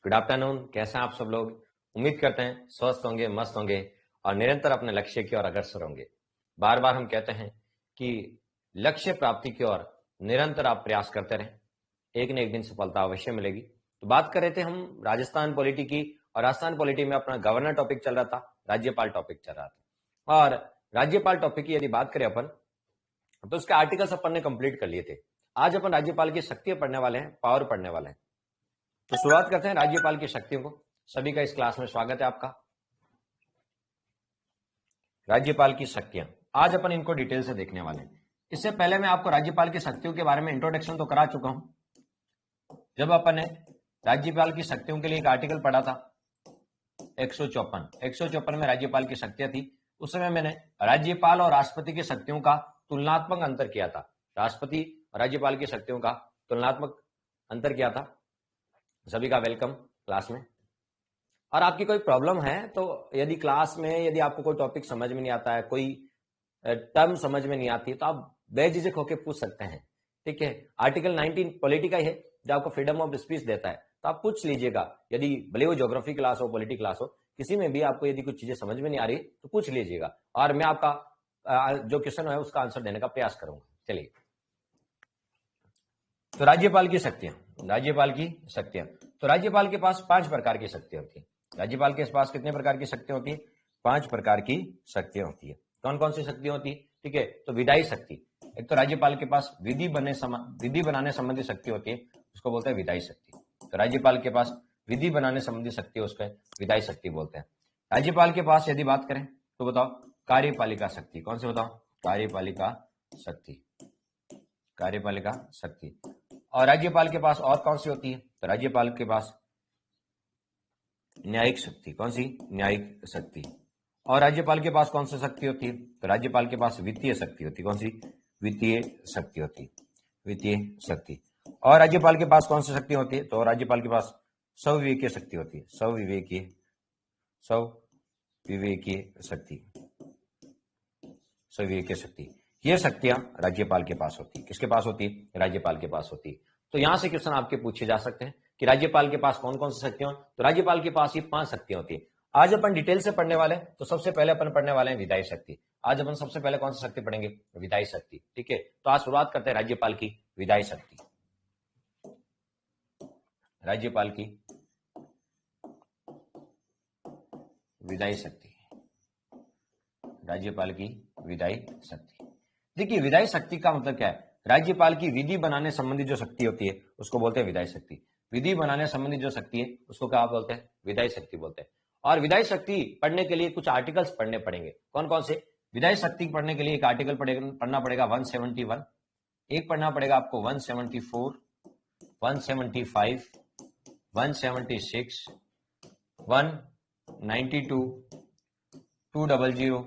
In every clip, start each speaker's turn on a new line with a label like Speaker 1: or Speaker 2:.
Speaker 1: Good afternoon. कैसे हैं आप सब लोग? उम्मीद करते हैं स्वस्थ होंगे, मस्त होंगे और निरंतर अपने लक्ष्य की ओर अग्रसर होंगे। बार बार हम कहते हैं कि लक्ष्य प्राप्ति की ओर निरंतर आप प्रयास करते रहें, एक न एक दिन सफलता अवश्य मिलेगी। तो बात कर रहे थे हम राजस्थान पॉलिटी की, और राजस्थान पॉलिटी में अपना गवर्नर टॉपिक चल रहा था, राज्यपाल टॉपिक चल रहा था। और राज्यपाल टॉपिक की यदि बात करें अपन, तो उसके आर्टिकल्स अपन ने कंप्लीट कर लिए थे। आज अपन राज्यपाल की शक्तियां पढ़ने वाले हैं, पावर पढ़ने वाले हैं। तो शुरुआत करते हैं राज्यपाल की शक्तियों को। सभी का इस क्लास में स्वागत है आपका। राज्यपाल की शक्तियां आज अपन इनको डिटेल से देखने वाले हैं। इससे पहले मैं आपको राज्यपाल की शक्तियों के बारे में इंट्रोडक्शन तो करा चुका हूं। जब अपन ने राज्यपाल की शक्तियों के लिए एक आर्टिकल पढ़ा था 154 में राज्यपाल की शक्तियां थी। उस समय मैंने राज्यपाल और राष्ट्रपति की शक्तियों का तुलनात्मक अंतर किया था। राष्ट्रपति और राज्यपाल की शक्तियों का तुलनात्मक अंतर किया था। सभी का वेलकम क्लास में। और आपकी कोई प्रॉब्लम है तो यदि क्लास में यदि आपको कोई टॉपिक समझ में नहीं आता है, कोई टर्म समझ में नहीं आती, तो आप बेझिझक होकर पूछ सकते हैं। ठीक है, आर्टिकल 19 पॉलिटी का ही है जो आपको फ्रीडम ऑफ स्पीच देता है, तो आप पूछ लीजिएगा। यदि भले वो ज्योग्राफी क्लास हो, पॉलिटी क्लास हो, किसी में भी आपको यदि कुछ चीजें समझ में नहीं आ रही तो पूछ लीजिएगा, और मैं आपका जो क्वेश्चन है उसका आंसर देने का प्रयास करूंगा। चलिए, तो राज्यपाल की शक्तियां। तो राज्यपाल के पास 5 प्रकार की शक्तियां होती है। राज्यपाल के पास कितने प्रकार की शक्तियां होती है? 5 प्रकार की शक्तियां होती है। कौन कौन सी शक्तियां होती है? ठीक है, तो विधायी शक्ति। एक तो राज्यपाल के पास विधि बनाने संबंधी शक्ति होती है, उसको बोलते हैं विधायी शक्ति। तो राज्यपाल के पास विधि बनाने संबंधी शक्ति, उसको विधायी शक्ति बोलते हैं। राज्यपाल के पास यदि बात करें तो बताओ कार्यपालिका शक्ति। कौन से बताओ? कार्यपालिका शक्ति। और राज्यपाल के पास और कौन सी होती है? तो राज्यपाल के पास न्यायिक शक्ति। कौन सी? न्यायिक शक्ति। और राज्यपाल के पास कौन सी शक्ति होती है? तो राज्यपाल के पास वित्तीय शक्ति होती है। कौन सी? वित्तीय शक्ति होती है। वित्तीय शक्ति। और राज्यपाल के पास कौन सी शक्ति होती है? तो राज्यपाल के पास सविवेकीय शक्ति होती है। सविवेकीय शक्ति। ये शक्तियां राज्यपाल के पास होती है। किसके पास होती है? राज्यपाल के पास होती है। तो यहां से क्वेश्चन आपके पूछे जा सकते हैं कि राज्यपाल के पास कौन कौन सी शक्तियां? तो राज्यपाल के पास ये 5 शक्तियां होती है। आज अपन डिटेल से पढ़ने वाले हैं, तो सबसे पहले अपन पढ़ने वाले हैं विधायी शक्ति। आज अपन सबसे पहले कौन सी शक्ति पढ़ेंगे? विधायी शक्ति। ठीक है, तो आज शुरुआत करते हैं राज्यपाल की विधायी शक्ति। राज्यपाल की विधायी शक्ति। देखिए, विधायी शक्ति का मतलब क्या है? राज्यपाल की विधि बनाने संबंधी जो शक्ति होती है उसको बोलते हैं विधायी शक्ति। विधि बनाने संबंधी जो शक्ति है उसको क्या बोलते हैं? विधायी शक्ति बोलते हैं। और विधायी शक्ति पढ़ने के लिए कुछ आर्टिकल्स पढ़ने पड़ेंगे। कौन कौन से? विधायी शक्ति पढ़ने के लिए एक आर्टिकल पढ़ना पड़ेगा 171, एक पढ़ना पड़ेगा आपको 174, 175, 176, 192, 200,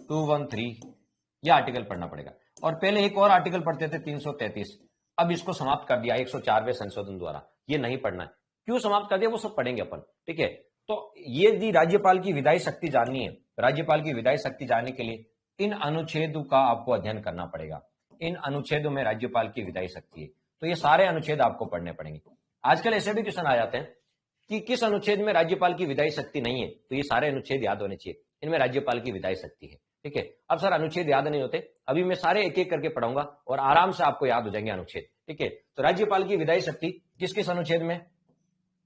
Speaker 1: 213, यह आर्टिकल पढ़ना पड़ेगा। और पहले एक और आर्टिकल पढ़ते थे 333, अब इसको समाप्त कर दिया 104वें संशोधन द्वारा। ये नहीं पढ़ना है। क्यों समाप्त कर दिया वो सब पढ़ेंगे अपन। ठीक है, तो ये यदि राज्यपाल की विधायी शक्ति जाननी है, राज्यपाल की विधायी शक्ति जानने के लिए इन अनुच्छेदों का आपको अध्ययन करना पड़ेगा। इन अनुच्छेदों में राज्यपाल की विधायी शक्ति है, तो ये सारे अनुच्छेद आपको पढ़ने पड़ेंगे। आजकल ऐसे भी क्वेश्चन आ जाते हैं कि किस अनुच्छेद में राज्यपाल की विधायी शक्ति नहीं है, तो ये सारे अनुच्छेद याद होने चाहिए, इनमें राज्यपाल की विधायी शक्ति है। ठीक है, अब सर अनुच्छेद याद नहीं होते, अभी मैं सारे एक एक करके पढ़ाऊंगा और आराम से आपको याद हो जाएंगे अनुच्छेद। ठीक है, तो राज्यपाल की विधायी शक्ति किस किस अनुच्छेद में?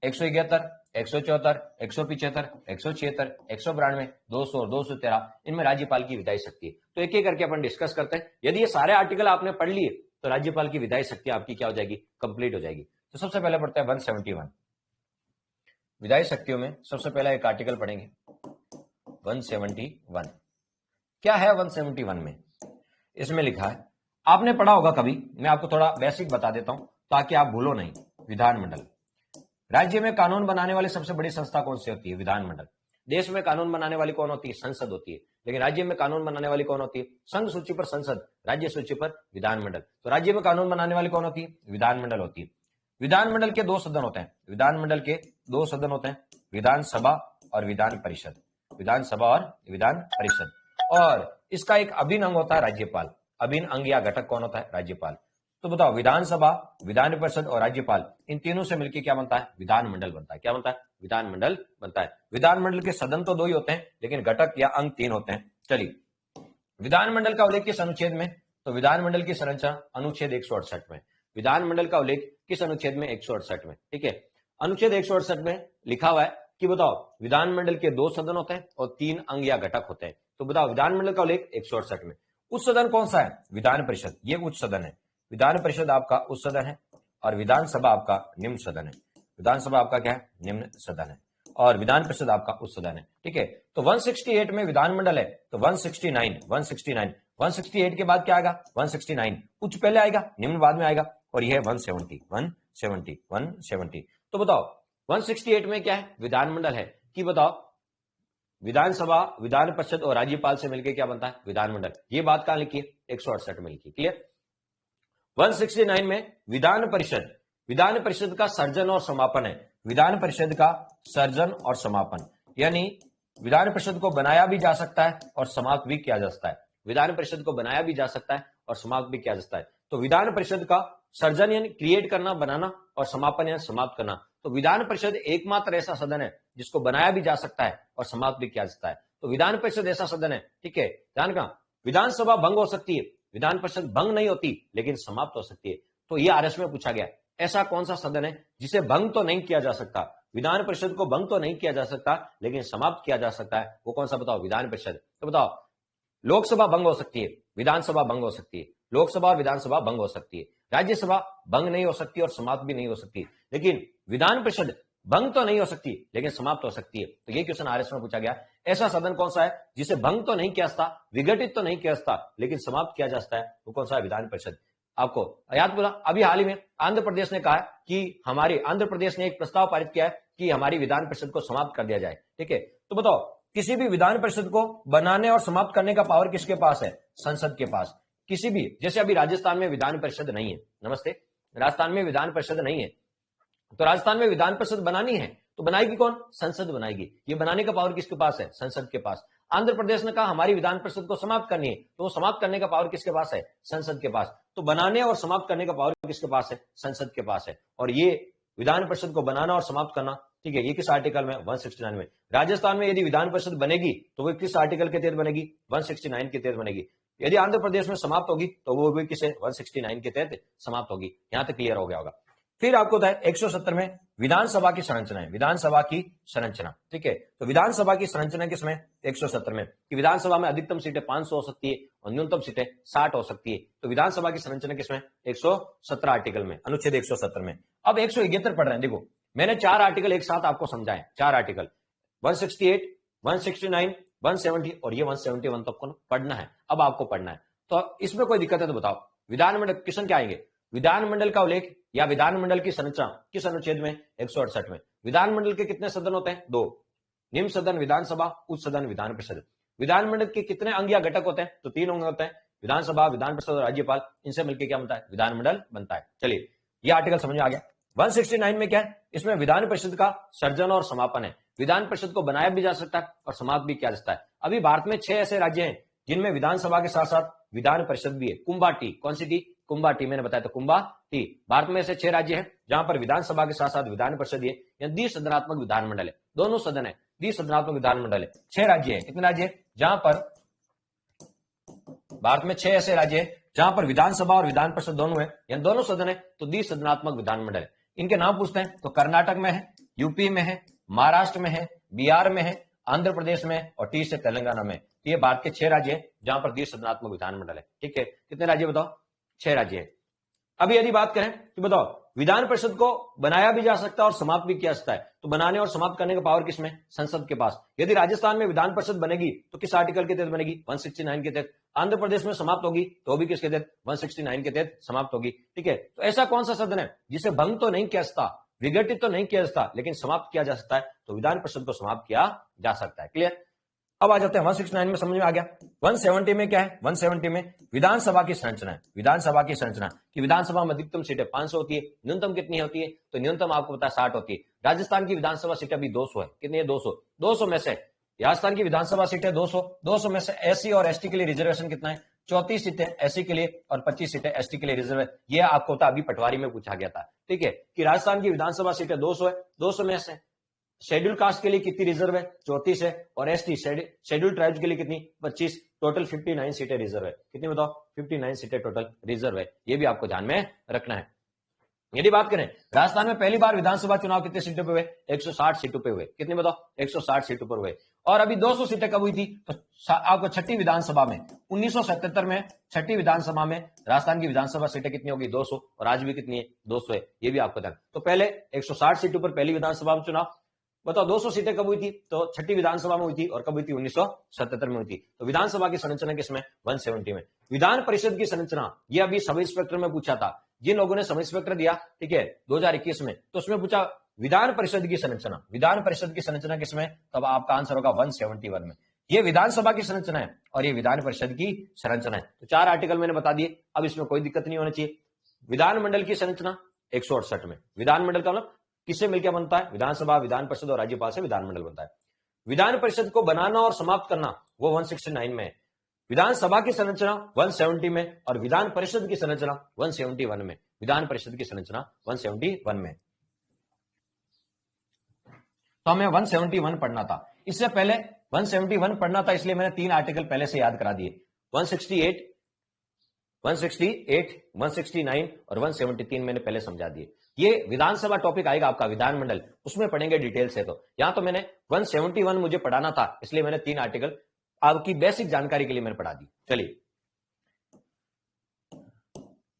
Speaker 1: 171, 174, 175, 176, 192, 200 और 213, इनमें राज्यपाल की विधायी शक्ति है। तो एक एक करके अपन डिस्कस करते हैं। यदि ये सारे आर्टिकल आपने पढ़ लिए तो राज्यपाल की विधायी शक्ति आपकी क्या हो जाएगी? कंप्लीट हो जाएगी। तो सबसे पहले पढ़ते हैं 171। विधायी शक्तियों में सबसे पहला एक आर्टिकल पढ़ेंगे 171। क्या है 171 में? इसमें लिखा है, आपने पढ़ा होगा कभी, मैं आपको थोड़ा बेसिक बता देता हूं ताकि आप भूलो नहीं। विधानमंडल। राज्य में कानून बनाने वाली सबसे बड़ी संस्था कौन सी होती है? विधानमंडल। देश में कानून बनाने वाली कौन होती है? संसद होती है। लेकिन राज्य में कानून बनाने वाली कौन होती है? संघ सूची पर संसद, राज्य सूची पर विधानमंडल। तो राज्य में कानून बनाने वाली कौन होती है? विधानमंडल होती है। विधानमंडल के 2 सदन होते हैं। विधानमंडल के 2 सदन होते हैं, विधानसभा और विधान परिषद। विधानसभा और विधान परिषद। और इसका एक अभिन्न अंग होता है राज्यपाल। अभिन्न अंग या घटक कौन होता है? राज्यपाल। तो बताओ विधानसभा, विधान परिषद और राज्यपाल इन तीनों से मिलकर क्या बनता है? विधानमंडल बनता है। क्या बनता है? विधानमंडल बनता है। विधानमंडल के सदन तो 2 ही होते हैं, लेकिन घटक या अंग 3 होते हैं। चलिए, विधानमंडल का उल्लेख किस अनुच्छेद में? तो विधानमंडल की संरचना अनुच्छेद 168 में। विधानमंडल का उल्लेख किस अनुच्छेद में? 168 में। ठीक है, अनुच्छेद 168 में लिखा हुआ है कि बताओ विधानमंडल के 2 सदन होते हैं और 3 अंग या घटक होते हैं। तो बताओ विधानमंडल का उल्लेख 168 में। उच्च सदन कौन सा है? विधान परिषद, ये उच्च सदन है। विधान परिषद आपका उच्च सदन है और विधानसभा आपका निम्न सदन है। विधानसभा आपका क्या है? निम्न सदन है और विधान परिषद आपका उच्च सदन है। ठीक है, तो 168 में विधानमंडल है, तो 168 के बाद क्या आएगा? 169, उच्च पहले आएगा, निम्न बाद में आएगा, और यह है 170। तो बताओ 168 में क्या है? विधानमंडल है कि बताओ विधानसभा, विधान परिषद और राज्यपाल से मिलकर क्या बनता है? विधानमंडल। ये बात कहां लिखी है? 168 में लिखी। क्लियर? 169 में विधान परिषद, विधान परिषद का सर्जन और समापन है। विधान परिषद का सर्जन और समापन, यानी विधान परिषद को बनाया भी जा सकता है और समाप्त भी किया जा सकता है। विधान परिषद को बनाया भी जा सकता है और समाप्त भी किया जा सकता है। तो विधान परिषद का सर्जन यानी क्रिएट करना, बनाना, और समापन यानी समाप्त करना। तो विधान परिषद एकमात्र ऐसा सदन है जिसको बनाया भी जा सकता है और समाप्त भी किया जा सकता है। तो विधान परिषद ऐसा सदन है। ठीक है, ध्यान रखना, विधानसभा भंग हो सकती है, विधान परिषद भंग नहीं होती लेकिन समाप्त हो सकती है। तो ये आरएस में पूछा गया, ऐसा कौन सा सदन है जिसे भंग तो नहीं किया जा सकता, विधान परिषद को भंग तो नहीं किया जा सकता लेकिन समाप्त किया जा सकता है? वो कौन सा? बताओ विधान परिषद। तो बताओ लोकसभा भंग हो सकती है, विधानसभा भंग हो सकती है, लोकसभा और विधानसभा भंग हो सकती है, राज्यसभा भंग नहीं हो सकती और समाप्त भी नहीं हो सकती, लेकिन विधान परिषद भंग तो नहीं हो सकती लेकिन समाप्त हो सकती है। तो ये क्वेश्चन आरएस में पूछा गया, ऐसा सदन कौन सा है जिसे भंग तो नहीं किया जा सकता, विघटित तो नहीं किया जा सकता लेकिन समाप्त किया जा सकता है? वो कौन सा है? विधान परिषद। आपको याद बोला, अभी हाल ही में आंध्र प्रदेश ने कहा कि हमारी, आंध्र प्रदेश ने एक प्रस्ताव पारित किया है कि हमारी विधान परिषद को समाप्त कर दिया जाए। ठीक है, तो बताओ किसी भी विधान परिषद को बनाने और समाप्त करने का पावर किसके पास है? संसद के पास। किसी भी, जैसे अभी राजस्थान में विधान परिषद नहीं है, नमस्ते, राजस्थान में विधान परिषद नहीं है, तो राजस्थान में विधान परिषद बनानी है तो बनाएगी कौन? संसद बनाएगी। ये बनाने का पावर किसके पास है? संसद के पास। आंध्र प्रदेश ने कहा हमारी विधान परिषद को समाप्त करनी है, तो वो समाप्त करने का पावर किसके पास है? संसद के पास। तो बनाने और समाप्त करने का पावर किसके पास है? संसद के पास है। और ये विधान परिषद को बनाना और समाप्त करना, ठीक है, ये किस आर्टिकल में? 169 में। राजस्थान में यदि विधान परिषद बनेगी तो वो किस आर्टिकल के तहत बनेगी? 169 के तहत बनेगी। यदि आंध्र प्रदेश में समाप्त होगी तो वो भी किसे? 169 के तहत समाप्त होगी। यहां तक क्लियर हो गया होगा। फिर आपको बताया 170 में विधानसभा की संरचना है, विधानसभा की संरचना। ठीक है, तो विधानसभा की संरचना किसमें? 170 में, कि विधानसभा में अधिकतम सीटें 500 हो सकती है और न्यूनतम सीटें 60 हो सकती है। तो विधानसभा की संरचना किसमें? 117 आर्टिकल में, अनुच्छेद 170 में। अब 171 पढ़ रहे हैं। देखो मैंने 4 आर्टिकल एक साथ आपको समझाए, 4 आर्टिकल 168, 169, 170 और ये 171 तो आपको पढ़ना है। अब आपको पढ़ना है, तो इसमें कोई दिक्कत है तो बताओ। विधानमंडल क्वेश्चन क्या आएंगे? विधानमंडल का उल्लेख या विधानमंडल की संरचना किस अनुच्छेद में? 168 में। विधानमंडल के कितने सदन होते हैं? 2, निम्न सदन विधानसभा, उच्च सदन विधान परिषद। विधानमंडल के कितने अंग या घटक होते हैं? तो 3 अंग होते हैं, विधानसभा, विधान परिषद और राज्यपाल। इनसे मिलकर क्या बनता है? विधानमंडल बनता है। चलिए ये आर्टिकल समझ में आ गया। 169 में क्या है? इसमें विधान परिषद का सर्जन और समापन है। विधान परिषद को बनाया भी जा सकता है और समाप्त भी किया जा सकता है। अभी भारत में 6 ऐसे राज्य हैं जिनमें विधानसभा के साथ साथ विधान परिषद भी है। कुंभा टी, कौन सी टी? कुंभा टी, मैंने बताया था कुंभा टी। भारत में ऐसे 6 राज्य हैं जहां पर विधानसभा के साथ साथ विधान परिषद है, या द्विसदनात्मक विधानमंडल है, दोनों सदन है, द्विसदनात्मक विधानमंडल है। 6 राज्य है। कितने राज्य है? जहां पर भारत में 6 ऐसे राज्य है जहां पर विधानसभा और विधान परिषद दोनों है, या दोनों सदन है, तो द्विसदनात्मक विधानमंडल है। इनके नाम पूछते हैं तो कर्नाटक में है, यूपी में है, महाराष्ट्र में है, बिहार में है, आंध्र प्रदेश में और टी से तेलंगाना में। ये भारत के 6 राज्य हैं जहां पर द्विसदनात्मक विधानमंडल है। ठीक है, कितने राज्य बताओ? 6 राज्य है। अभी यदि बात करें तो बताओ विधान परिषद को बनाया भी जा सकता है और समाप्त भी किया जा सकता है, तो बनाने और समाप्त करने का पावर किसमें? संसद के पास। यदि राजस्थान में विधान परिषद बनेगी तो किस आर्टिकल के तहत बनेगी? 169 के तहत। आंध्र प्रदेश में समाप्त होगी तो भी किसके तहत? 169 के तहत समाप्त होगी। ठीक है, तो ऐसा कौन सा सदन है जिसे भंग तो नहीं किया सकता, विघटित तो नहीं किया जा सकता, लेकिन समाप्त किया जा सकता है? तो विधान परिषद को समाप्त किया जा सकता है। क्लियर? अब आ जाते हैं 169 में, समझ में आ गया। 170 में क्या है? 170 में विधानसभा की संरचना है। विधानसभा की संरचना कि विधानसभा में अधिकतम सीटें 500 होती है, न्यूनतम कितनी होती है? तो न्यूनतम आपको पता है 60 होती है। राजस्थान की विधानसभा सीटें अभी 200 है। कितनी है? 200 में से राजस्थान की विधानसभा सीटें 200 में से एससी और एसटी के लिए रिजर्वेशन कितना है? 34 सीटें एससी के लिए और 25 सीटें एसटी के लिए रिजर्व है। ये आपको अभी पटवारी में पूछा गया था, ठीक है, कि राजस्थान की विधानसभा सीटें 200 है, 200 में से शेड्यूल कास्ट के लिए कितनी रिजर्व है, 34 है, और एसटी शेड्यूल ट्राइब्स के लिए कितनी, 25, टोटल 59 सीटें रिजर्व है। कितनी बताओ, 59 सीटें टोटल रिजर्व है। ये भी आपको ध्यान में रखना है। यदि बात करें राजस्थान में पहली बार विधानसभा चुनाव कितने सीटों पे हुए, 160 सीटों पे हुए। कितने बताओ, 160 सीटों पर हुए। और अभी 200 सीटें कब हुई थी, तो आपको छठी विधानसभा में 1977 में छठी विधानसभा में राजस्थान की विधानसभा सीटें कितनी होगी, 200, और आज भी कितनी है, 200 है। ये भी आपको ध्यान। तो पहले 160 सीटों पर पहली विधानसभा में चुनाव, बताओ 200 सीटें कब हुई थी, तो छठी विधानसभा में हुई थी, और कब हुई थी, 1977 में हुई थी। तो विधानसभा की संरचना किसमें, 170 में। विधान परिषद की संरचना, ये अभी सब इंस्पेक्टर में पूछा था, जिन लोगों ने सब इंस्पेक्टर दिया, ठीक है, 2021 में, तो उसमें पूछा विधान परिषद की संरचना, विधान परिषद की संरचना किसमें, तब आपका आंसर होगा 171 में। ये विधानसभा की संरचना है और ये विधान परिषद की संरचना है। तो 4 आर्टिकल मैंने बता दिए, अब इसमें कोई दिक्कत नहीं होनी चाहिए। विधानमंडल की संरचना 168 में। विधानमंडल का मतलब किससे मिलकर बनता है, विधानसभा, विधान परिषद और राज्यपाल से विधानमंडल बनता है। विधान परिषद को बनाना और समाप्त करना वो 169 में है। विधानसभा की संरचना 170 में और विधान परिषद की संरचना 171 में। विधान परिषद की संरचना 171 में। तो हमें 171 पढ़ना था। इससे पहले 171 पढ़ना था, इसलिए मैंने 3 आर्टिकल पहले से याद करा दिए। 168, 169 और 173 मैंने पहले समझा दिए। ये विधानसभा टॉपिक आएगा आपका, विधानमंडल, उसमें पढ़ेंगे डिटेल से। तो यहां तो मैंने 171 मुझे पढ़ाना था, इसलिए मैंने 3 आर्टिकल आपकी बेसिक जानकारी के लिए मैंने पढ़ा दी। चलिए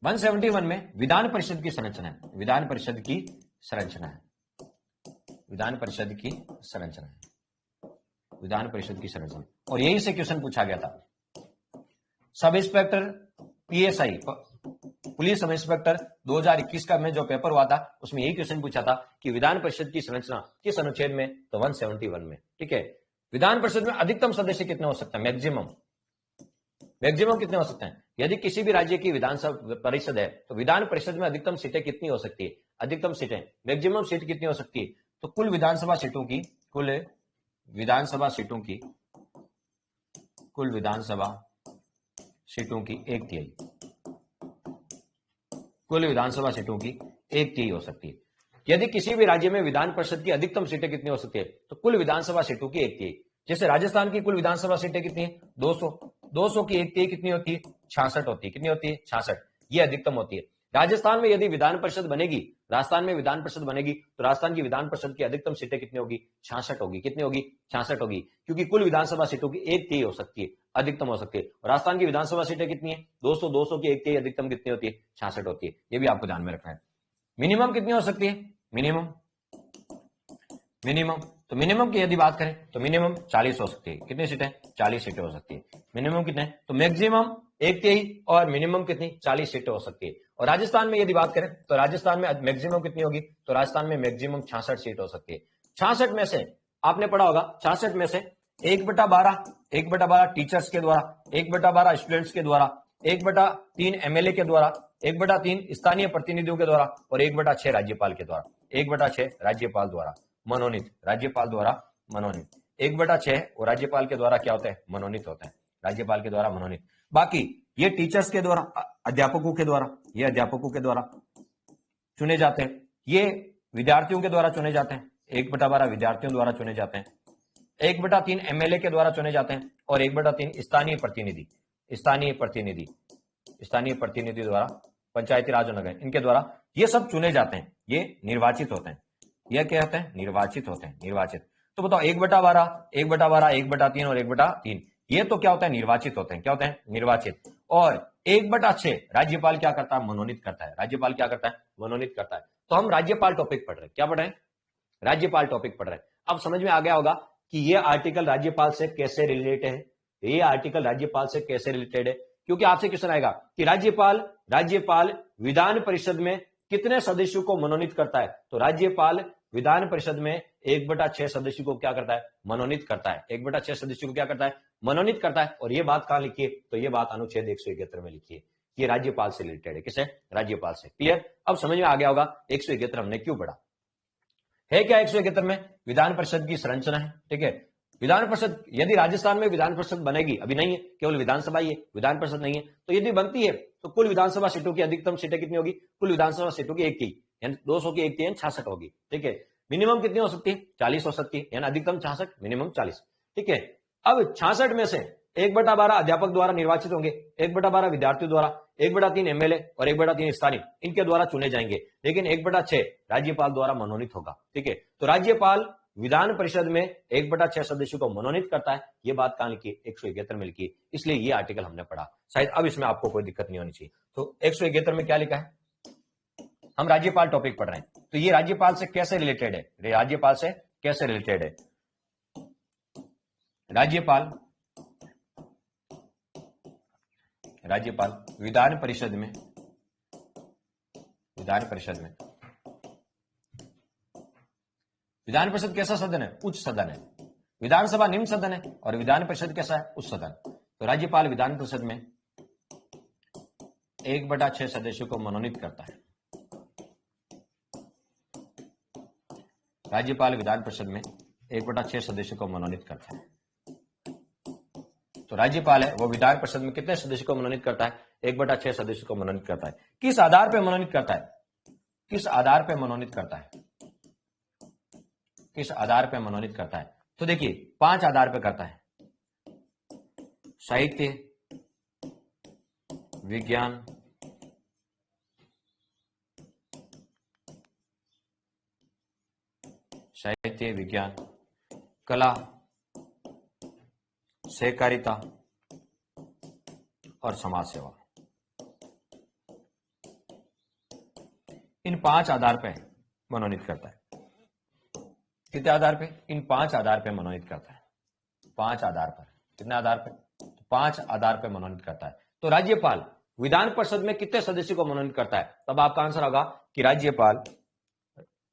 Speaker 1: 171 में विधान परिषद की संरचना है, विधान परिषद की संरचना है, विधान परिषद की संरचना है, विधान परिषद की संरचना। और यही से क्वेश्चन पूछा गया था। Sub inspector PSI, police sub inspector 2021 का में जो पेपर हुआ था, उसमें यही क्वेश्चन पूछा था कि विधान परिषद की संरचना किस अनुच्छेद में, तो 171 में, ठीक है। विधान परिषद में अधिकतम सदस्य कितने हो सकते हैं, मैक्सिमम कितने हो सकते हैं। यदि किसी भी राज्य की विधानसभा परिषद है तो विधान परिषद में अधिकतम सीटें कितनी हो सकती है, अधिकतम सीटें, मैक्सिमम सीट कितनी हो सकती है, तो कुल विधानसभा सीटों की, कुल विधानसभा सीटों की, कुल विधानसभा सीटों की 1/3, कुल विधानसभा सीटों की 1/3 हो सकती है। यदि किसी भी राज्य में विधान परिषद की अधिकतम सीटें कितनी हो सकती है, तो कुल विधानसभा सीटों की 1/3। जैसे राजस्थान की कुल विधानसभा सीटें कितनी है, 200 की 1/3 कितनी होती है, 66 होती है। कितनी होती है, 66। ये अधिकतम होती है। राजस्थान में यदि विधान परिषद बनेगी, राजस्थान में विधान परिषद बनेगी, तो राजस्थान की विधान परिषद की अधिकतम सीटें कितनी होगी, 66 होगी। कितनी होगी, 66 होगी, क्योंकि कुल विधानसभा सीटों की 1/3 हो सकती है, अधिकतम हो सकती है। और राजस्थान की विधानसभा सीटें कितनी है, 200 की 1/3 अधिकतम कितनी होती है, 66 होती है। ये भी आपको ध्यान में रखना है। मिनिमम कितनी हो सकती है, मिनिमम तो मिनिमम की यदि बात करें तो मिनिमम 40 हो सकती है। कितनी सीटें, 40 सीटें हो सकती है। मिनिमम कितने, तो मैक्सिमम 1/3 और मिनिमम कितनी, 40 सीटें हो सकती है। और राजस्थान में यदि बात करें तो राजस्थान में मैक्सिमम कितनी होगी, तो राजस्थान में मैक्सिमम 66 सीट हो सकती है। 66 में से आपने पढ़ा होगा, 66 में से 1/12 टीचर्स के द्वारा, 1/12 स्टूडेंट्स के द्वारा, 1/3 एमएलए के द्वारा, 1/3 स्थानीय प्रतिनिधियों के द्वारा और 1/6 राज्यपाल के द्वारा, 1/6 राज्यपाल द्वारा मनोनीत, राज्यपाल द्वारा मनोनीत। 1/6 वो राज्यपाल के द्वारा क्या होता है, मनोनीत होता है, राज्यपाल के द्वारा मनोनीत। बाकी ये टीचर्स के द्वारा, अध्यापकों के द्वारा, ये अध्यापकों के द्वारा चुने जाते हैं, ये विद्यार्थियों के द्वारा चुने जाते हैं, 1/12 विद्यार्थियों द्वारा चुने जाते हैं, 1/3 एमएलए के द्वारा चुने जाते हैं और 1/3 स्थानीय प्रतिनिधि, स्थानीय प्रतिनिधि द्वारा, पंचायती राज नगर, इनके द्वारा ये सब चुने जाते हैं, ये निर्वाचित होते हैं। यह क्या होते हैं, निर्वाचित होते हैं, निर्वाचित। तो बताओ 1/12, 1/12, 1/3 और 1/3, ये तो क्या होता है, निर्वाचित होते हैं। क्या होते हैं, निर्वाचित। और 1/6 राज्यपाल क्या करता है, मनोनीत करता है। राज्यपाल क्या करता है, मनोनीत करता है। तो हम राज्यपाल टॉपिक पढ़ रहे हैं, क्या पढ़ रहे हैं, राज्यपाल टॉपिक पढ़ रहे हैं। अब समझ में आ गया होगा कि ये आर्टिकल राज्यपाल से कैसे रिलेटेड है, ये आर्टिकल राज्यपाल से कैसे रिलेटेड है, क्योंकि आपसे क्वेश्चन आएगा कि राज्यपाल विधान परिषद में कितने सदस्यों को मनोनीत करता है। तो राज्यपाल विधान परिषद में 1/6 सदस्यों को क्या करता है, मनोनीत करता है। 1/6 सदस्यों को क्या करता है, मनोनीत करता है। और ये बात कहां लिखी है, तो ये बात अनुच्छेद 171 में लिखी है। ये राज्यपाल से रिलेटेड है, किसे, राज्यपाल से। क्लियर, अब समझ में आ गया होगा 171 हमने क्यों पढ़ा है। क्या 171 में विधान परिषद की संरचना है, ठीक है। विधान परिषद, यदि राजस्थान में विधान परिषद बनेगी, अभी नहीं है, केवल विधानसभा ही है, विधान परिषद नहीं है, तो यदि बनती है तो कुल विधानसभा सीटों की अधिकतम सीटें कितनी होगी? कुल विधानसभा सीटों की एक की, यानी 200 की एक की, यानी 66 होगी। ठीक है, मिनिमम कितनी हो सकती है? 40 हो सकती है, यानी अधिकतम 66, मिनिमम 40। ठीक है, अब 66 में से 1/12 अध्यापक द्वारा निर्वाचित होंगे, 1/12 विद्यार्थियों द्वारा, 1/3 एमएलए और 1/3 स्थानीय इनके द्वारा चुने जाएंगे, लेकिन 1/6 राज्यपाल द्वारा मनोनीत होगा। ठीक है, तो राज्यपाल विधान परिषद में 1/6 सदस्यों को मनोनीत करता है। ये बात कहां लिखी? 171 में लिखी, इसलिए ये आर्टिकल हमने पढ़ा। शायद अब इसमें आपको कोई दिक्कत नहीं होनी चाहिए। तो 171 में क्या लिखा है? हम राज्यपाल टॉपिक पढ़ रहे हैं, तो ये राज्यपाल से कैसे रिलेटेड है? राज्यपाल से कैसे रिलेटेड है? राज्यपाल विधान परिषद में विधान परिषद कैसा सदन है? उच्च सदन है। विधानसभा निम्न सदन है और विधान परिषद कैसा है? उच्च सदन। तो राज्यपाल विधान परिषद में 1/6 सदस्यों को मनोनीत करता है। राज्यपाल विधान परिषद में 1/6 सदस्यों को मनोनीत करता है। तो राज्यपाल है वो विधान परिषद में कितने सदस्यों को मनोनीत करता है? 1/6 सदस्यों को मनोनीत करता है। किस आधार पर मनोनीत करता है? किस आधार पर मनोनीत करता है? किस आधार पर मनोनीत करता है? तो देखिए 5 आधार पर करता है। साहित्य, विज्ञान, कला, सहकारिता और समाज सेवा। इन 5 आधार पर मनोनीत करता है। कितने आधार पे? इन 5 आधार पे मनोनीत करता है। 5 आधार पर। कितने आधार पे? 5 आधार पे मनोनीत करता है। तो राज्यपाल विधान परिषद में कितने सदस्यों को मनोनीत करता है? तब आपका आंसर होगा कि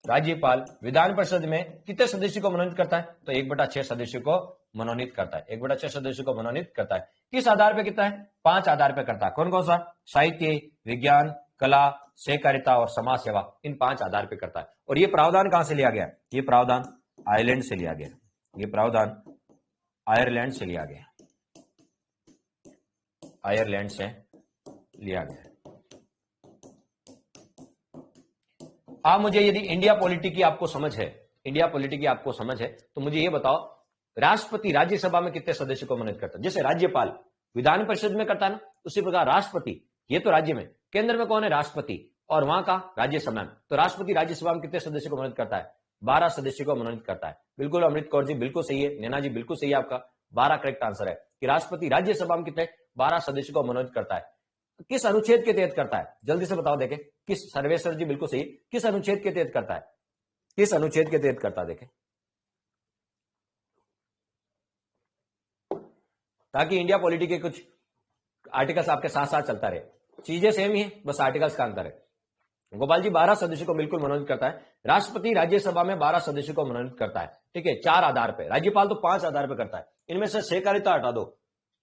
Speaker 1: राज्यपाल विधान परिषद में कितने सदस्यों को मनोनीत करता है? तो 1/6 सदस्यों को मनोनीत करता है। 1/6 सदस्यों को मनोनीत करता है। किस आधार पे कितना है? 5 आधार पे करता है। कौन कौन सा? साहित्य, विज्ञान, कला, सहकारिता और समाज सेवा। इन 5 आधार पे करता है। और ये प्रावधान कहां से लिया गया? ये प्रावधान आयरलैंड से लिया गया। ये प्रावधान आयरलैंड से लिया गया। आयरलैंड से लिया गया। आप मुझे, यदि इंडिया पॉलिटी की आपको समझ है, तो मुझे ये बताओ, राष्ट्रपति राज्यसभा में कितने सदस्यों को मनोनीत करता है? जैसे राज्यपाल विधान परिषद में करता है ना, उसी प्रकार राष्ट्रपति, ये तो राज्य में, केंद्र में कौन है? राष्ट्रपति, और वहां का राज्यसभा में। तो राष्ट्रपति राज्यसभा में कितने सदस्यों को मनोनीत करता है? 12 सदस्यों को मनोनीत करता है। बिल्कुल अमृत कौर जी, बिल्कुल सही है। नैना जी, बिल्कुल सही है। आपका 12 करेक्ट आंसर है कि राष्ट्रपति राज्यसभा में कितने? 12 सदस्यों को मनोनीत करता है। किस अनुच्छेद के तहत करता है? जल्दी से बताओ देखें। किस? सर्वेश्वर जी बिल्कुल सही। किस अनुच्छेद के तहत करता है? किस अनुच्छेद के तहत करता है? देखें, ताकि इंडिया पॉलिटी के कुछ आर्टिकल्स आपके साथ साथ चलता रहे। चीजें सेम ही है, बस आर्टिकल्स का अंतर है। गोपाल जी 12 सदस्यों को बिल्कुल मनोनीत करता है। राष्ट्रपति राज्यसभा में 12 सदस्यों को मनोनीत करता है। ठीक है, 4 आधार पे। राज्यपाल तो 5 आधार पे करता है। इनमें से सहकारिता हटा दो,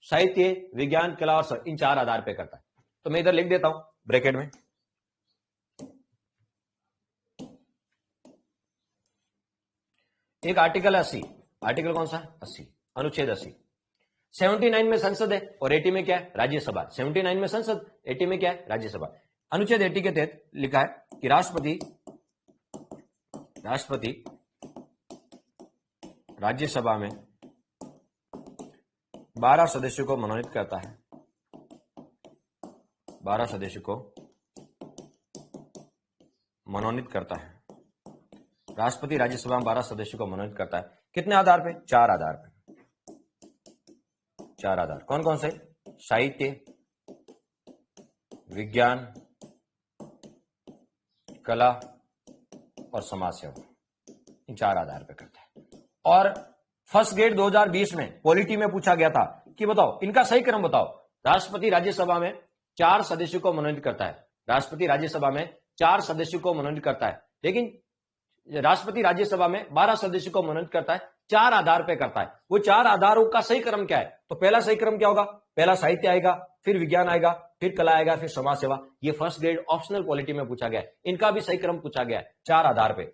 Speaker 1: साहित्य, विज्ञान, कला और इन 4 आधार पे करता है। तो मैं इधर लिख देता हूं ब्रैकेट में, एक आर्टिकल 80, आर्टिकल कौन सा? 80, अनुच्छेद 80। 79 में संसद है और 80 में क्या है? राज्यसभा। 79 में संसद, 80 में क्या है? राज्यसभा। अनुच्छेद 80 के तहत लिखा है कि राष्ट्रपति राज्यसभा में 12 सदस्यों को मनोनीत करता है। 12 सदस्यों को मनोनीत करता है। राष्ट्रपति राज्यसभा में 12 सदस्यों को मनोनीत करता है। कितने आधार पे? 4 आधार पे। 4 आधार कौन कौन से? साहित्य, विज्ञान, कला और समाज सेवा। इन 4 आधार पे करता है। और फर्स्ट ग्रेड 2020 में पॉलिटी में पूछा गया था कि बताओ इनका सही क्रम बताओ। राष्ट्रपति राज्यसभा में 4 सदस्यों को मनोनीत करता है। राष्ट्रपति राज्यसभा में 4 सदस्यों को मनोनीत करता है, लेकिन राष्ट्रपति राज्यसभा में 12 सदस्यों को मनोनीत करता है। 4 आधार पे करता है। वो 4 आधारों का सही क्रम क्या है? तो पहला सही क्रम क्या होगा? पहला साहित्य आएगा, फिर विज्ञान आएगा, फिर कला आएगा, फिर समाज सेवा। ये फर्स्ट ग्रेड ऑप्शनल पॉलिटी में पूछा गया है। इनका भी सही क्रम पूछा गया है 4 आधार पे।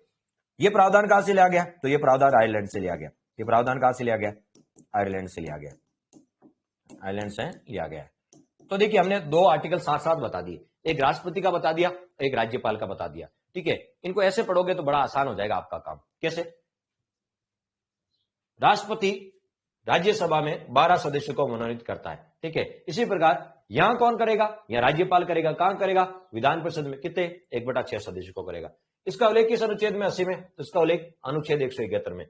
Speaker 1: ये प्रावधान कहां से लिया गया? तो ये प्रावधान आयरलैंड से लिया गया। ये प्रावधान कहां से लिया गया? आयरलैंड से लिया गया, आयरलैंड से लिया गया है। तो देखिए हमने दो आर्टिकल साथ साथ बता दिए, एक राष्ट्रपति का बता दिया, एक राज्यपाल का बता दिया। ठीक है, इनको ऐसे पढ़ोगे तो बड़ा आसान हो जाएगा आपका काम। कैसे? राष्ट्रपति राज्यसभा में 12 सदस्यों को मनोनीत करता है। ठीक है, इसी प्रकार यहां कौन करेगा? यहां राज्यपाल करेगा। कहां करेगा? विधान परिषद में। कितने? 1/6 सदस्यों को करेगा। इसका उल्लेख किस अनुच्छेद में? 80 में। तो इसका उल्लेख अनुच्छेद 171 में।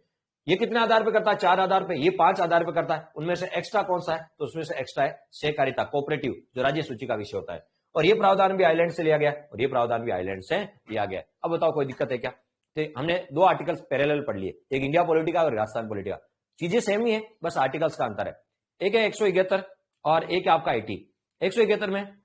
Speaker 1: ये कितने आधार पर करता है? 4 आधार पे। ये 5 आधार पर करता है। उनमें से एक्स्ट्रा कौन सा है? तो उसमें से एक्स्ट्रा है सहकारिता, कोऑपरेटिव, जो राज्य सूची का विषय होता है। और ये प्रावधान भी आयरलैंड से लिया गया और ये प्रावधान भी आयरलैंड से लिया गया। अब बताओ कोई दिक्कत है क्या? तो हमने दो आर्टिकल्स पैरेलल पढ़ लिए, एक इंडिया पॉलिटिका और राजस्थान पॉलिटिका। चीजें सेम ही है, बस आर्टिकल्स का अंतर है। एक है 171 और एक है आपका 80। 171 में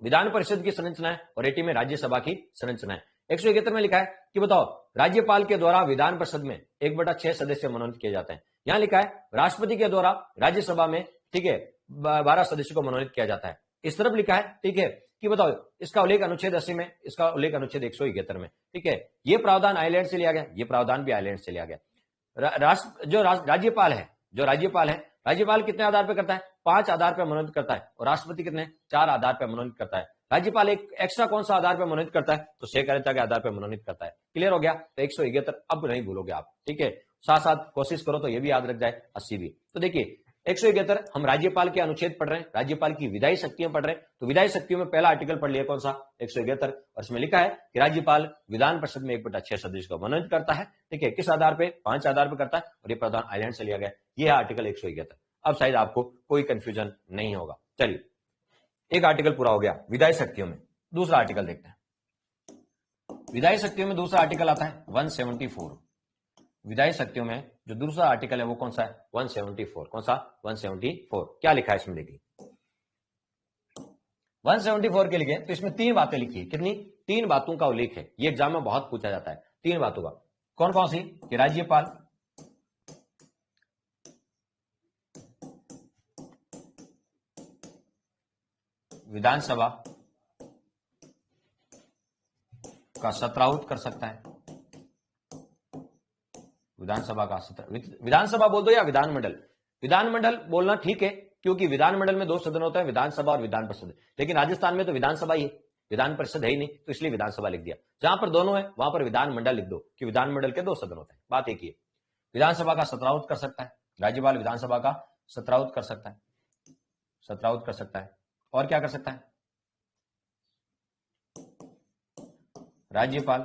Speaker 1: विधान परिषद की संरचना है और 80 में राज्यसभा की संरचना है। 171 में लिखा है कि बताओ राज्यपाल के द्वारा विधान परिषद में 1/6 सदस्य मनोनीत किए जाते हैं। यहां लिखा है राष्ट्रपति के द्वारा राज्यसभा में, ठीक है, 12 सदस्यों को मनोनीत किया जाता है। इस तरफ लिखा है, ठीक है, कि बताओ इसका उल्लेख अनुच्छेद 80 में, इसका उल्लेख अनुच्छेद 171 में। ठीक है, ये प्रावधान आयरलैंड से लिया गया, ये प्रावधान भी आयरलैंड से लिया गया। राज्यपाल कितने आधार पर करता है? 5 आधार पर मनोनीत करता है और राष्ट्रपति कितने? 4 आधार पर मनोनीत करता है। राज्यपाल एक एक्स्ट्रा कौन सा आधार पर मनोनीत करता है? तो सहकारिता के आधार पर मनोनीत करता है। क्लियर हो गया? तो 171 अब नहीं भूलोगे आप। ठीक है, साथ साथ कोशिश करो तो ये भी याद रख जाए, 80 भी। तो देखिए 171 हम राज्यपाल के अनुच्छेद पढ़ रहे हैं, राज्यपाल की विधायी शक्तियां पढ़ रहे हैं। तो विधायी शक्तियों में पहला आर्टिकल पढ़ लिया कौन सा? 171। और इसमें लिखा है कि राज्यपाल विधान परिषद में 1/6 सदस्य को मनोनीत करता है। ठीक है, किस आधार पे? 5 आधार पर करता है और ये प्रावधान आयरलैंड से लिया गया। यह है आर्टिकल 171। अब शायद आपको कोई कंफ्यूजन नहीं होगा। चलिए, एक आर्टिकल पूरा हो गया विधायी शक्तियों में। दूसरा आर्टिकल देखते हैं। विधायी शक्तियों में दूसरा आर्टिकल आता है 174। विधायी शक्तियों में जो दूसरा आर्टिकल है वो कौन सा है? 174। कौन सा? 174। क्या लिखा है इसमें देखिए। 174 के लिए तो इसमें 3 बातें लिखी है। कितनी? 3 बातों का उल्लेख है। ये एग्जाम में बहुत पूछा जाता है, 3 बातों का। कौन कौन सी? कि राज्यपाल, विधानसभा का सत्राहुत कर सकता है। विधानसभा का विधानसभा बोल दो या विधानमंडल। विधानमंडल बोलना ठीक है, क्योंकि विधानमंडल में 2 सदन होते हैं, विधानसभा और विधान परिषद। लेकिन राजस्थान में तो विधानसभा ही है, विधान परिषद है ही नहीं, तो इसलिए विधानसभा लिख दिया। जहां पर दोनों है वहां पर विधानमंडल लिख दो, कि विधानमंडल के 2 सदन होते हैं। बात एक ही है। विधानसभा का सत्राहुत कर सकता है, राज्यपाल विधानसभा का सत्राहुत कर सकता है, सत्राहुत कर सकता है। और क्या कर सकता है? राज्यपाल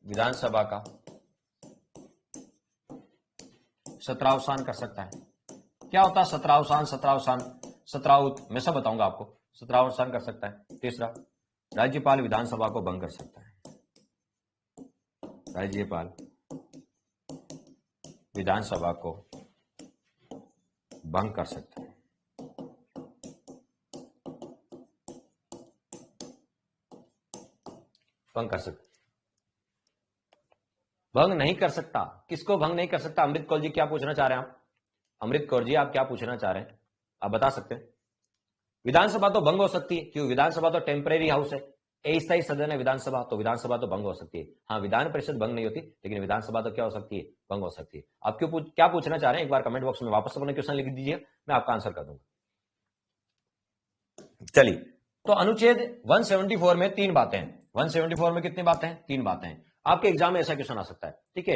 Speaker 1: विधानसभा का सत्रावसान कर सकता है। क्या होता है सत्रावसान? सत्राहुत मैं सब बताऊंगा आपको। सत्रावसान कर सकता है। तीसरा, राज्यपाल विधानसभा को भंग कर सकता है। राज्यपाल विधानसभा को भंग कर सकता है। भंग कर सकता, भंग नहीं कर सकता। किसको भंग नहीं कर सकता? अमृत कौर जी क्या पूछना चाह रहे हैं आप? अमृत कौर जी आप क्या पूछना चाह रहे हैं? आप बता सकते हैं। विधानसभा तो भंग हो सकती है, क्योंकि विधानसभा तो टेम्परेरी हाउस है, अस्थायी सदन है विधानसभा, तो विधानसभा तो भंग हो सकती है। हाँ, विधान परिषद भंग नहीं होती, लेकिन विधानसभा तो क्या हो सकती है? भंग हो सकती है। आप क्यों क्या पूछना चाह रहे हैं? एक बार कमेंट बॉक्स में वापस अपने क्वेश्चन लिख दीजिए, मैं आपका आंसर कर दूंगा। चलिए, तो अनुच्छेद 174 में 3 बातें हैं। 174 में कितनी बातें हैं? 3 बातें हैं। आपके एग्जाम में ऐसा क्वेश्चन आ सकता है। ठीक है,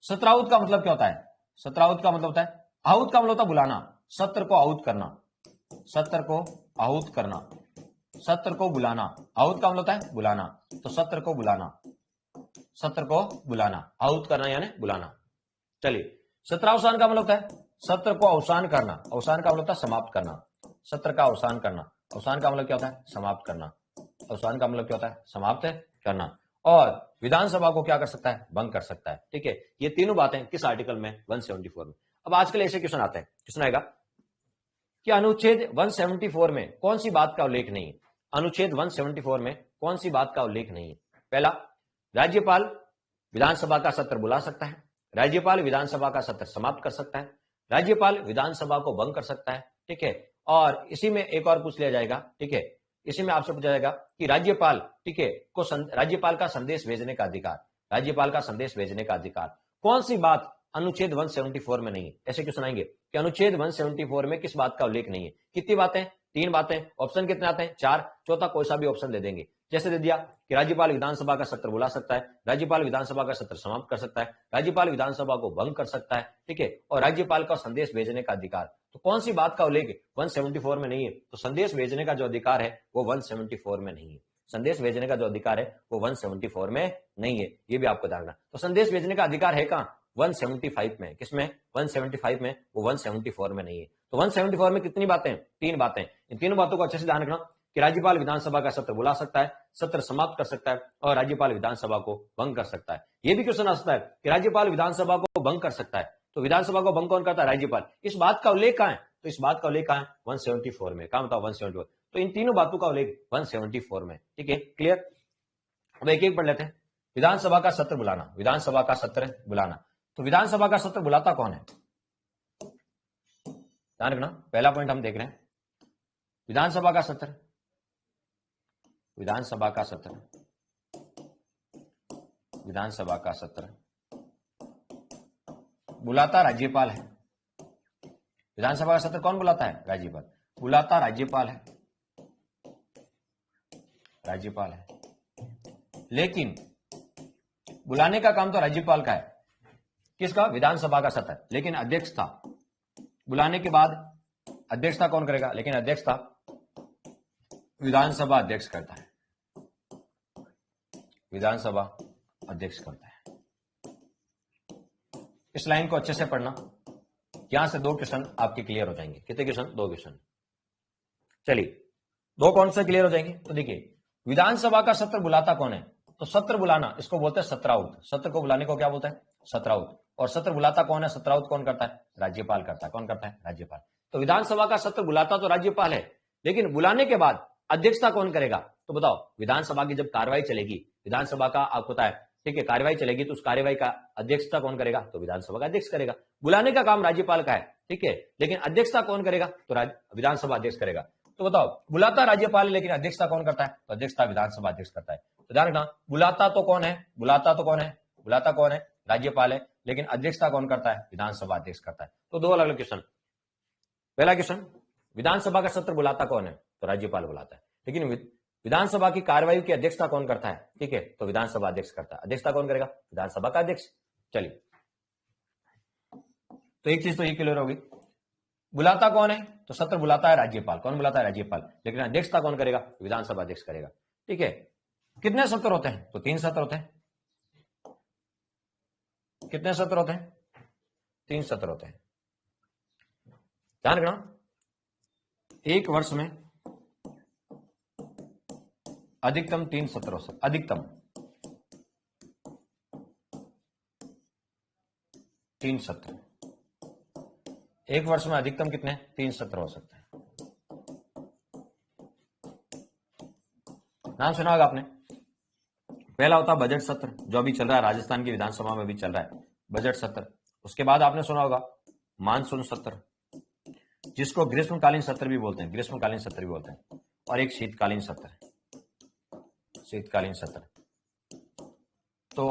Speaker 1: सत्राहुत का मतलब क्या होता है? सत्राहुत का मतलब होता है, आहूत का मतलब होता है बुलाना, सत्र को आहूत करना, सत्र को आहूत करना, सत्र को बुलाना। आहूत का मतलब होता है बुलाना, तो सत्र को बुलाना, सत्र को बुलाना, आहूत करना यानी बुलाना। चलिए, सत्रावसान का मतलब होता है सत्र को अवसान करना, अवसान का मतलब होता है समाप्त करना, सत्र का अवसान करना। अवसान का मतलब क्या होता है? समाप्त करना। अवसान का मतलब क्या होता है? समाप्त करना। और विधानसभा को क्या कर सकता है? भंग कर सकता है। ठीक है, ये तीनों बातें किस आर्टिकल में? 174 में। अब आजकल ऐसे क्वेश्चन आते हैं, क्वेश्चन आएगा कि अनुच्छेद 174 में कौन सी बात का उल्लेख नहीं है? अनुच्छेद 174 में कौन सी बात का उल्लेख नहीं है? पहला, राज्यपाल विधानसभा का सत्र बुला सकता है, राज्यपाल विधानसभा का सत्र समाप्त कर सकता है, राज्यपाल विधानसभा को भंग कर सकता है। ठीक है, और इसी में एक और पूछ लिया जाएगा, ठीक है, इसी में आपसे पूछा जाएगा कि राज्यपाल, ठीक है, को राज्यपाल का संदेश भेजने का अधिकार, राज्यपाल का संदेश भेजने का अधिकार, कौन सी बात अनुच्छेद 174 में नहीं है? ऐसे क्वेश्चन आएंगे कि अनुच्छेद 174 में किस बात का उल्लेख नहीं है? कितनी बातें? 3 बातें। ऑप्शन कितने आते हैं? 4। चौथा कोई सा भी ऑप्शन दे देंगे। जैसे दे दिया कि राज्यपाल विधानसभा का सत्र बुला सकता है, राज्यपाल विधानसभा का सत्र समाप्त कर सकता है, राज्यपाल विधानसभा को भंग कर सकता है, ठीक है, और राज्यपाल का संदेश भेजने का अधिकार। तो कौन सी बात का उल्लेख 174 में नहीं है? तो संदेश भेजने का जो अधिकार है वो 174 में नहीं है। संदेश भेजने का जो अधिकार है वो 174 में नहीं है, ये भी आपको ध्यान रखना। तो संदेश भेजने का अधिकार है कहां? 175 में। किसमें? 175 में। वो 174 में नहीं है। तो 174 में कितनी बातें? 3 बातें। इन तीनों बातों को अच्छे से ध्यान रखना कि राज्यपाल विधानसभा का सत्र बुला सकता है, सत्र समाप्त कर सकता है, और राज्यपाल विधानसभा को भंग कर सकता है। यह भी क्वेश्चन आ सकता है कि राज्यपाल विधानसभा को भंग कर सकता है, तो विधानसभा को भंग कौन करता है? राज्यपाल। इस बात का उल्लेख कहां है? तो इस बात का उल्लेख कहां है? 174 में। कहां बताओ? 174। तो इन तीनों बातों का उल्लेख 174 में। ठीक है, क्लियर? अब एक एक पढ़ लेते हैं। विधानसभा का सत्र बुलाना, विधानसभा का सत्र बुलाना। तो विधानसभा का सत्र बुलाता कौन है? ध्यान रखना, पहला पॉइंट हम देख रहे हैं, विधानसभा का सत्र, विधानसभा का सत्र, विधानसभा का सत्र बुलाता राज्यपाल है। विधानसभा का सत्र कौन बुलाता है? राज्यपाल। बुलाता राज्यपाल है, राज्यपाल है, लेकिन बुलाने का काम तो राज्यपाल का है। किसका? विधानसभा का सत्र। लेकिन अध्यक्षता, बुलाने के बाद अध्यक्षता कौन करेगा? लेकिन अध्यक्षता विधानसभा अध्यक्ष करता है, विधानसभा अध्यक्ष करता है। इस लाइन को अच्छे से पढ़ना, यहां से 2 क्वेश्चन आपके क्लियर हो जाएंगे। कितने क्वेश्चन? 2 क्वेश्चन। चलिए, 2 कौन से क्लियर हो जाएंगे? तो देखिए, विधानसभा का सत्र बुलाता कौन है? तो सत्र बुलाना, इसको बोलते हैं सत्राउत। सत्र को बुलाने को क्या बोलते हैं? सत्राउत। और सत्र बुलाता कौन है? सत्राउत कौन करता है? राज्यपाल करता है। कौन करता है? राज्यपाल। तो विधानसभा का सत्र बुलाता तो राज्यपाल है, लेकिन बुलाने के बाद अध्यक्षता कौन करेगा? तो बताओ, विधानसभा की जब कार्रवाई चलेगी, विधानसभा का आपको पता है, ठीक है, कार्रवाई चलेगी, तो उस कार्रवाई का अध्यक्षता कौन करेगा? तो विधानसभा का अध्यक्ष करेगा। बुलाने का काम राज्यपाल का है, ठीक है, लेकिन अध्यक्षता कौन करेगा? तो विधानसभा अध्यक्ष करेगा। तो बताओ, बुलाता राज्यपाल है, लेकिन अध्यक्षता कौन करता है? तो अध्यक्षता विधानसभा अध्यक्ष करता है। तो ध्यान रखना, बुलाता तो कौन है? बुलाता तो कौन है? बुलाता कौन है? राज्यपाल है, लेकिन अध्यक्षता कौन करता है? विधानसभा अध्यक्ष करता है। तो 2 अलग अलग क्वेश्चन। पहला क्वेश्चन, विधानसभा का सत्र बुलाता कौन है? तो राज्यपाल बुलाता है, लेकिन विधानसभा की कार्रवाई की अध्यक्षता कौन करता है? ठीक है, तो विधानसभा अध्यक्ष करता है। अध्यक्षता कौन करेगा? विधानसभा का अध्यक्ष। चलिए, तो एक चीज तो ये क्लियर होगी, बुलाता कौन है? तो सत्र बुलाता है राज्यपाल। कौन बुलाता है? राज्यपाल। लेकिन अध्यक्षता कौन करेगा? विधानसभा अध्यक्ष करेगा। ठीक है, कितने सत्र होते हैं? तो 3 सत्र होते हैं। कितने सत्र होते हैं? 3 सत्र होते हैं। ध्यान रखना, एक वर्ष में अधिकतम 3 सत्र हो सकते, अधिकतम 3 सत्र। एक वर्ष में अधिकतम कितने? 3 सत्र हो सकते हैं। नाम सुना होगा आपने। पहला होता बजट सत्र, जो अभी चल रहा है, राजस्थान की विधानसभा में भी चल रहा है बजट सत्र। उसके बाद आपने सुना होगा मानसून सत्र, जिसको ग्रीष्मकालीन सत्र भी बोलते हैं, ग्रीष्मकालीन सत्र भी बोलते हैं, और एक शीतकालीन सत्र, शीतकालीन सत्र। तो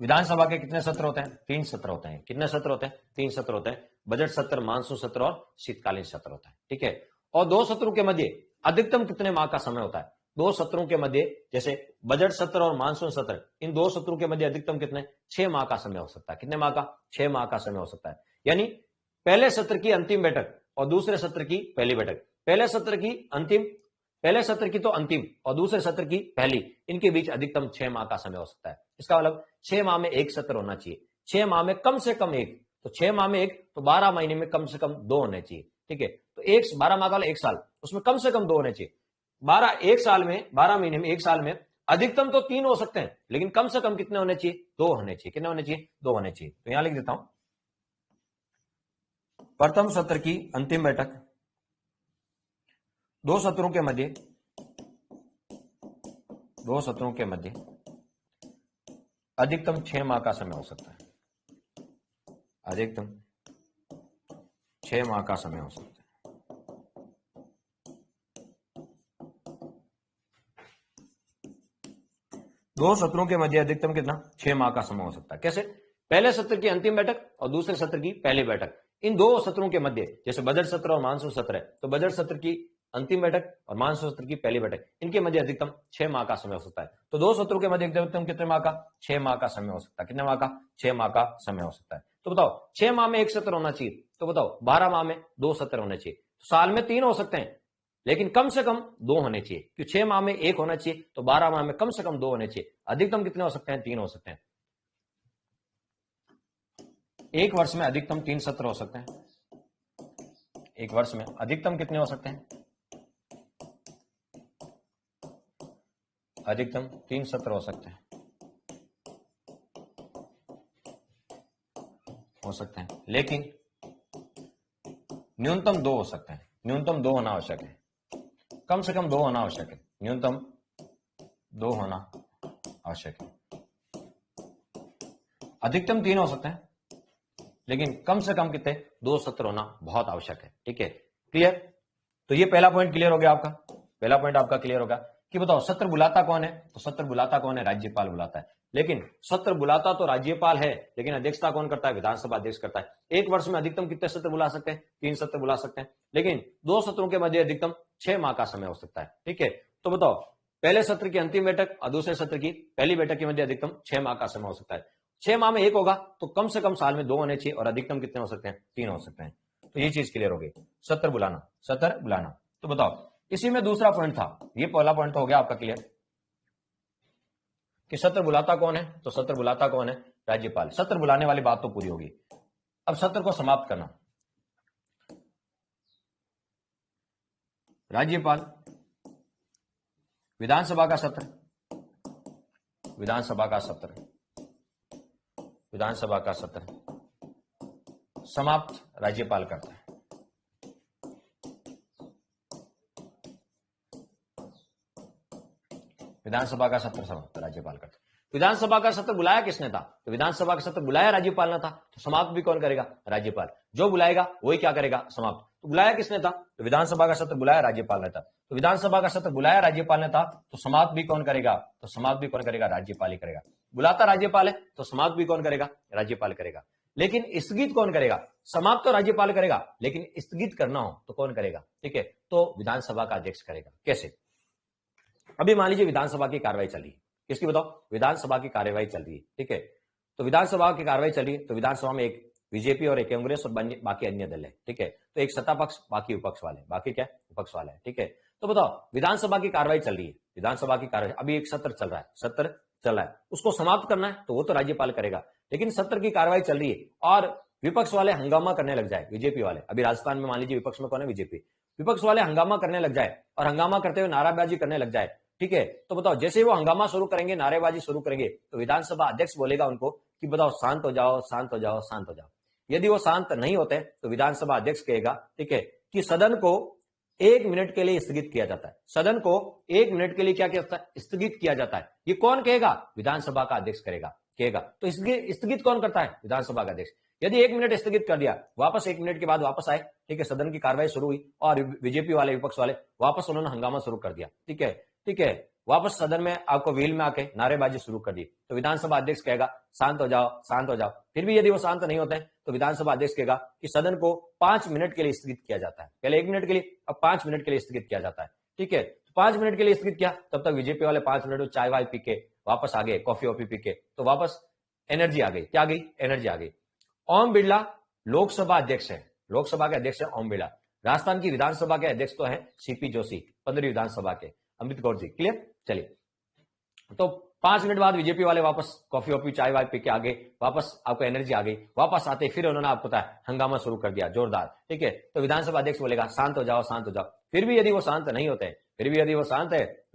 Speaker 1: विधानसभा के कितने सत्र होते हैं? 3 सत्र होते हैं। कितने सत्र होते हैं? 3 सत्र होते हैं। बजट सत्र, मानसून सत्र और शीतकालीन सत्र होता है। ठीक है, और 2 सत्रों के मध्य अधिकतम कितने माह का समय होता है? 2 सत्रों के मध्य, जैसे बजट सत्र और मानसून सत्र, इन 2 सत्रों के मध्य अधिकतम कितने? 6 माह का समय हो सकता है। कितने माह का? 6 माह का समय हो सकता है। यानी पहले सत्र की अंतिम बैठक और दूसरे सत्र की पहली बैठक, पहले सत्र की अंतिम, पहले सत्र की तो अंतिम और दूसरे सत्र की पहली, इनके बीच अधिकतम 6 माह का समय हो सकता है। इसका मतलब 6 माह में एक सत्र होना चाहिए, 6 माह में कम से कम एक, तो 6 माह में एक, तो 12 महीने में कम से कम 2 होने चाहिए। ठीक है, तो 12 माह का 1 साल, उसमें कम से कम 2 होने चाहिए। 1 साल में, 12 महीने में, 1 साल में अधिकतम तो 3 हो सकते हैं, लेकिन कम से कम कितने होने चाहिए? 2 होने चाहिए। कितने होने चाहिए? 2 होने चाहिए। तो यहां लिख देता हूं, प्रथम सत्र की अंतिम बैठक 2 सत्रों के मध्य, 2 सत्रों के मध्य अधिकतम 6 माह का समय हो सकता है। अधिकतम 6 माह का समय हो सकता है। दो सत्रों के मध्य अधिकतम कितना 6 माह का समय हो सकता है। कैसे? पहले सत्र की अंतिम बैठक और दूसरे सत्र की पहली बैठक, इन दो सत्रों के मध्य, जैसे बजट सत्र और मानसून सत्र है, तो बजट सत्र की अंतिम बैठक और मानसून सत्र की पहली बैठक, इनके मध्य अधिकतम 6 माह का समय हो सकता है। तो दो सत्रों के मध्य अधिकतम कितने माह का? 6 माह का समय हो सकता है। कितने माह का? 6 माह का समय हो सकता है। तो बताओ 6 माह में एक सत्र होना चाहिए, तो बताओ 12 माह में 2 सत्र होने चाहिए। तो साल में 3 हो सकते हैं, लेकिन कम से कम 2 होने चाहिए, क्योंकि 6 माह में 1 होना चाहिए, तो 12 माह में कम से कम 2 होने चाहिए। अधिकतम कितने हो सकते हैं? 3 हो सकते हैं। एक वर्ष में अधिकतम 3 सत्र हो सकते हैं। एक वर्ष में अधिकतम कितने हो सकते हैं? अधिकतम 3 सत्र हो सकते हैं, लेकिन न्यूनतम 2 हो सकते हैं। न्यूनतम 2 होना आवश्यक है, कम से कम 2 होना आवश्यक है। न्यूनतम 2 होना आवश्यक है। अधिकतम 3 हो सकते हैं, लेकिन कम से कम कितने? 2 सत्र होना बहुत आवश्यक है। ठीक है, क्लियर? तो ये पहला पॉइंट क्लियर हो गया आपका। पहला पॉइंट आपका क्लियर होगा कि बताओ सत्र बुलाता कौन है? तो सत्र बुलाता कौन है? राज्यपाल बुलाता है। लेकिन सत्र बुलाता तो राज्यपाल है, लेकिन अध्यक्षता कौन करता है? विधानसभा अध्यक्ष करता है। एक वर्ष में अधिकतम कितने सत्र बुला सकते हैं? 3 सत्र बुला सकते हैं, लेकिन 2 सत्रों के मध्य अधिकतम 6 माह का समय हो सकता है। ठीक है, तो बताओ पहले सत्र की अंतिम बैठक और दूसरे सत्र की पहली बैठक के मध्य अधिकतम 6 माह का समय हो सकता है। 6 माह में 1 होगा, तो कम से कम साल में 2 होने चाहिए, और अधिकतम कितने हो सकते हैं? 3 हो सकते हैं। तो ये चीज क्लियर हो गई, सत्र बुलाना, सत्र बुलाना। तो बताओ इसी में दूसरा पॉइंट था, ये पहला पॉइंट तो हो गया आपका क्लियर कि सत्र बुलाता कौन है। तो सत्र बुलाता कौन है? राज्यपाल। सत्र बुलाने वाली बात तो पूरी होगी। अब सत्र को समाप्त करना, राज्यपाल, विधानसभा का सत्र, विधानसभा का सत्र, विधानसभा का सत्र समाप्त राज्यपाल करता है। विधानसभा का सत्र समाप्त राज्यपाल करता है। विधानसभा का सत्र बुलाया किसने था? तो विधानसभा का सत्र बुलाया राज्यपाल ने था, तो समाप्त भी कौन करेगा? राज्यपाल। जो बुलाएगा वही क्या करेगा? समाप्त। तो बुलाया किसने था? तो विधानसभा का सत्र बुलाया राज्यपाल ने था, तो विधानसभा का सत्र बुलाया राज्यपाल ने था, तो समाप्त भी कौन करेगा? तो समाप्त भी कौन करेगा? राज्यपाल ही करेगा। बुलाता राज्यपाल है, तो समाप्त भी कौन करेगा? राज्यपाल करेगा। लेकिन स्थगित कौन करेगा? समाप्त तो राज्यपाल करेगा, लेकिन स्थगित करना हो तो कौन करेगा? ठीक है, तो विधानसभा का अध्यक्ष करेगा। कैसे? अभी मान लीजिए विधानसभा की कार्रवाई चल रही है। किसकी बताओ? विधानसभा की कार्यवाही चल रही है। ठीक है, तो विधानसभा की कार्रवाई चल रही है, तो विधानसभा में एक बीजेपी और एक कांग्रेस और बाकी अन्य दल है। ठीक है, तो एक सत्ता पक्ष, बाकी विपक्ष वाले, बाकी क्या? विपक्ष वाले है। ठीक है, तो बताओ विधानसभा की कार्रवाई चल रही है, विधानसभा की कार्रवाई, अभी एक सत्र चल रहा है, सत्र चल रहा है, उसको समाप्त करना है तो वो तो राज्यपाल करेगा। लेकिन सत्र की कार्रवाई चल रही है और विपक्ष वाले हंगामा करने लग जाए, बीजेपी वाले, अभी राजस्थान में मान लीजिए विपक्ष में कौन है? बीजेपी। विपक्ष वाले हंगामा करने लग जाए और हंगामा करते हुए नाराबाजी करने लग जाए। ठीक है, तो बताओ जैसे ही वो हंगामा शुरू करेंगे, नारेबाजी शुरू करेंगे, तो विधानसभा अध्यक्ष बोलेगा उनको कि बताओ शांत हो जाओ, शांत हो जाओ, शांत हो जाओ। यदि वो शांत नहीं होते तो विधानसभा अध्यक्ष कहेगा, ठीक है, कि सदन को 1 मिनट के लिए स्थगित किया जाता है। सदन को 1 मिनट के लिए क्या किया जाता है? स्थगित किया जाता है। ये कौन कहेगा? विधानसभा का अध्यक्ष कहेगा। तो स्थगित कौन करता है? विधानसभा का अध्यक्ष। यदि 1 मिनट स्थगित कर दिया, वापस 1 मिनट के बाद वापस आए, ठीक है, सदन की कार्रवाई शुरू हुई और बीजेपी वाले, विपक्ष वाले वापस उन्होंने हंगामा शुरू कर दिया। ठीक है, ठीक है, वापस सदन में आपको व्हील में आके नारेबाजी शुरू कर दी, तो विधानसभा अध्यक्ष कहेगा शांत हो जाओ, शांत हो जाओ। फिर भी यदि वो शांत नहीं होते हैं तो विधानसभा अध्यक्ष कहेगा कि सदन को 5 मिनट के लिए स्थगित किया जाता है। पहले 1 मिनट के लिए, अब 5 मिनट के लिए स्थगित किया जाता है। ठीक है, तो 5 मिनट के लिए स्थगित किया, तब तक बीजेपी वाले 5 मिनट चाय वाय पी के वापस आ गए, कॉफी वॉफी पी के, तो वापस एनर्जी आ गई। क्या आ गई? एनर्जी आ गई। ओम बिरला लोकसभा अध्यक्ष है, लोकसभा के अध्यक्ष है ओम बिरला। राजस्थान की विधानसभा के अध्यक्ष तो है सीपी जोशी, 15वीं विधानसभा के अमित गौर जी। क्लियर? चलिए, तो 5 मिनट बाद बीजेपी वाले वापस कॉफी वॉफी चाय वाय पी के आ गए, वापस आपको एनर्जी आ गई, वापस आते फिर उन्होंने आपको पता है हंगामा शुरू कर दिया जोरदार। ठीक है, तो विधानसभा अध्यक्ष बोलेगा शांत हो जाओ, शांत हो जाओ। फिर भी यदि वो शांत नहीं होते,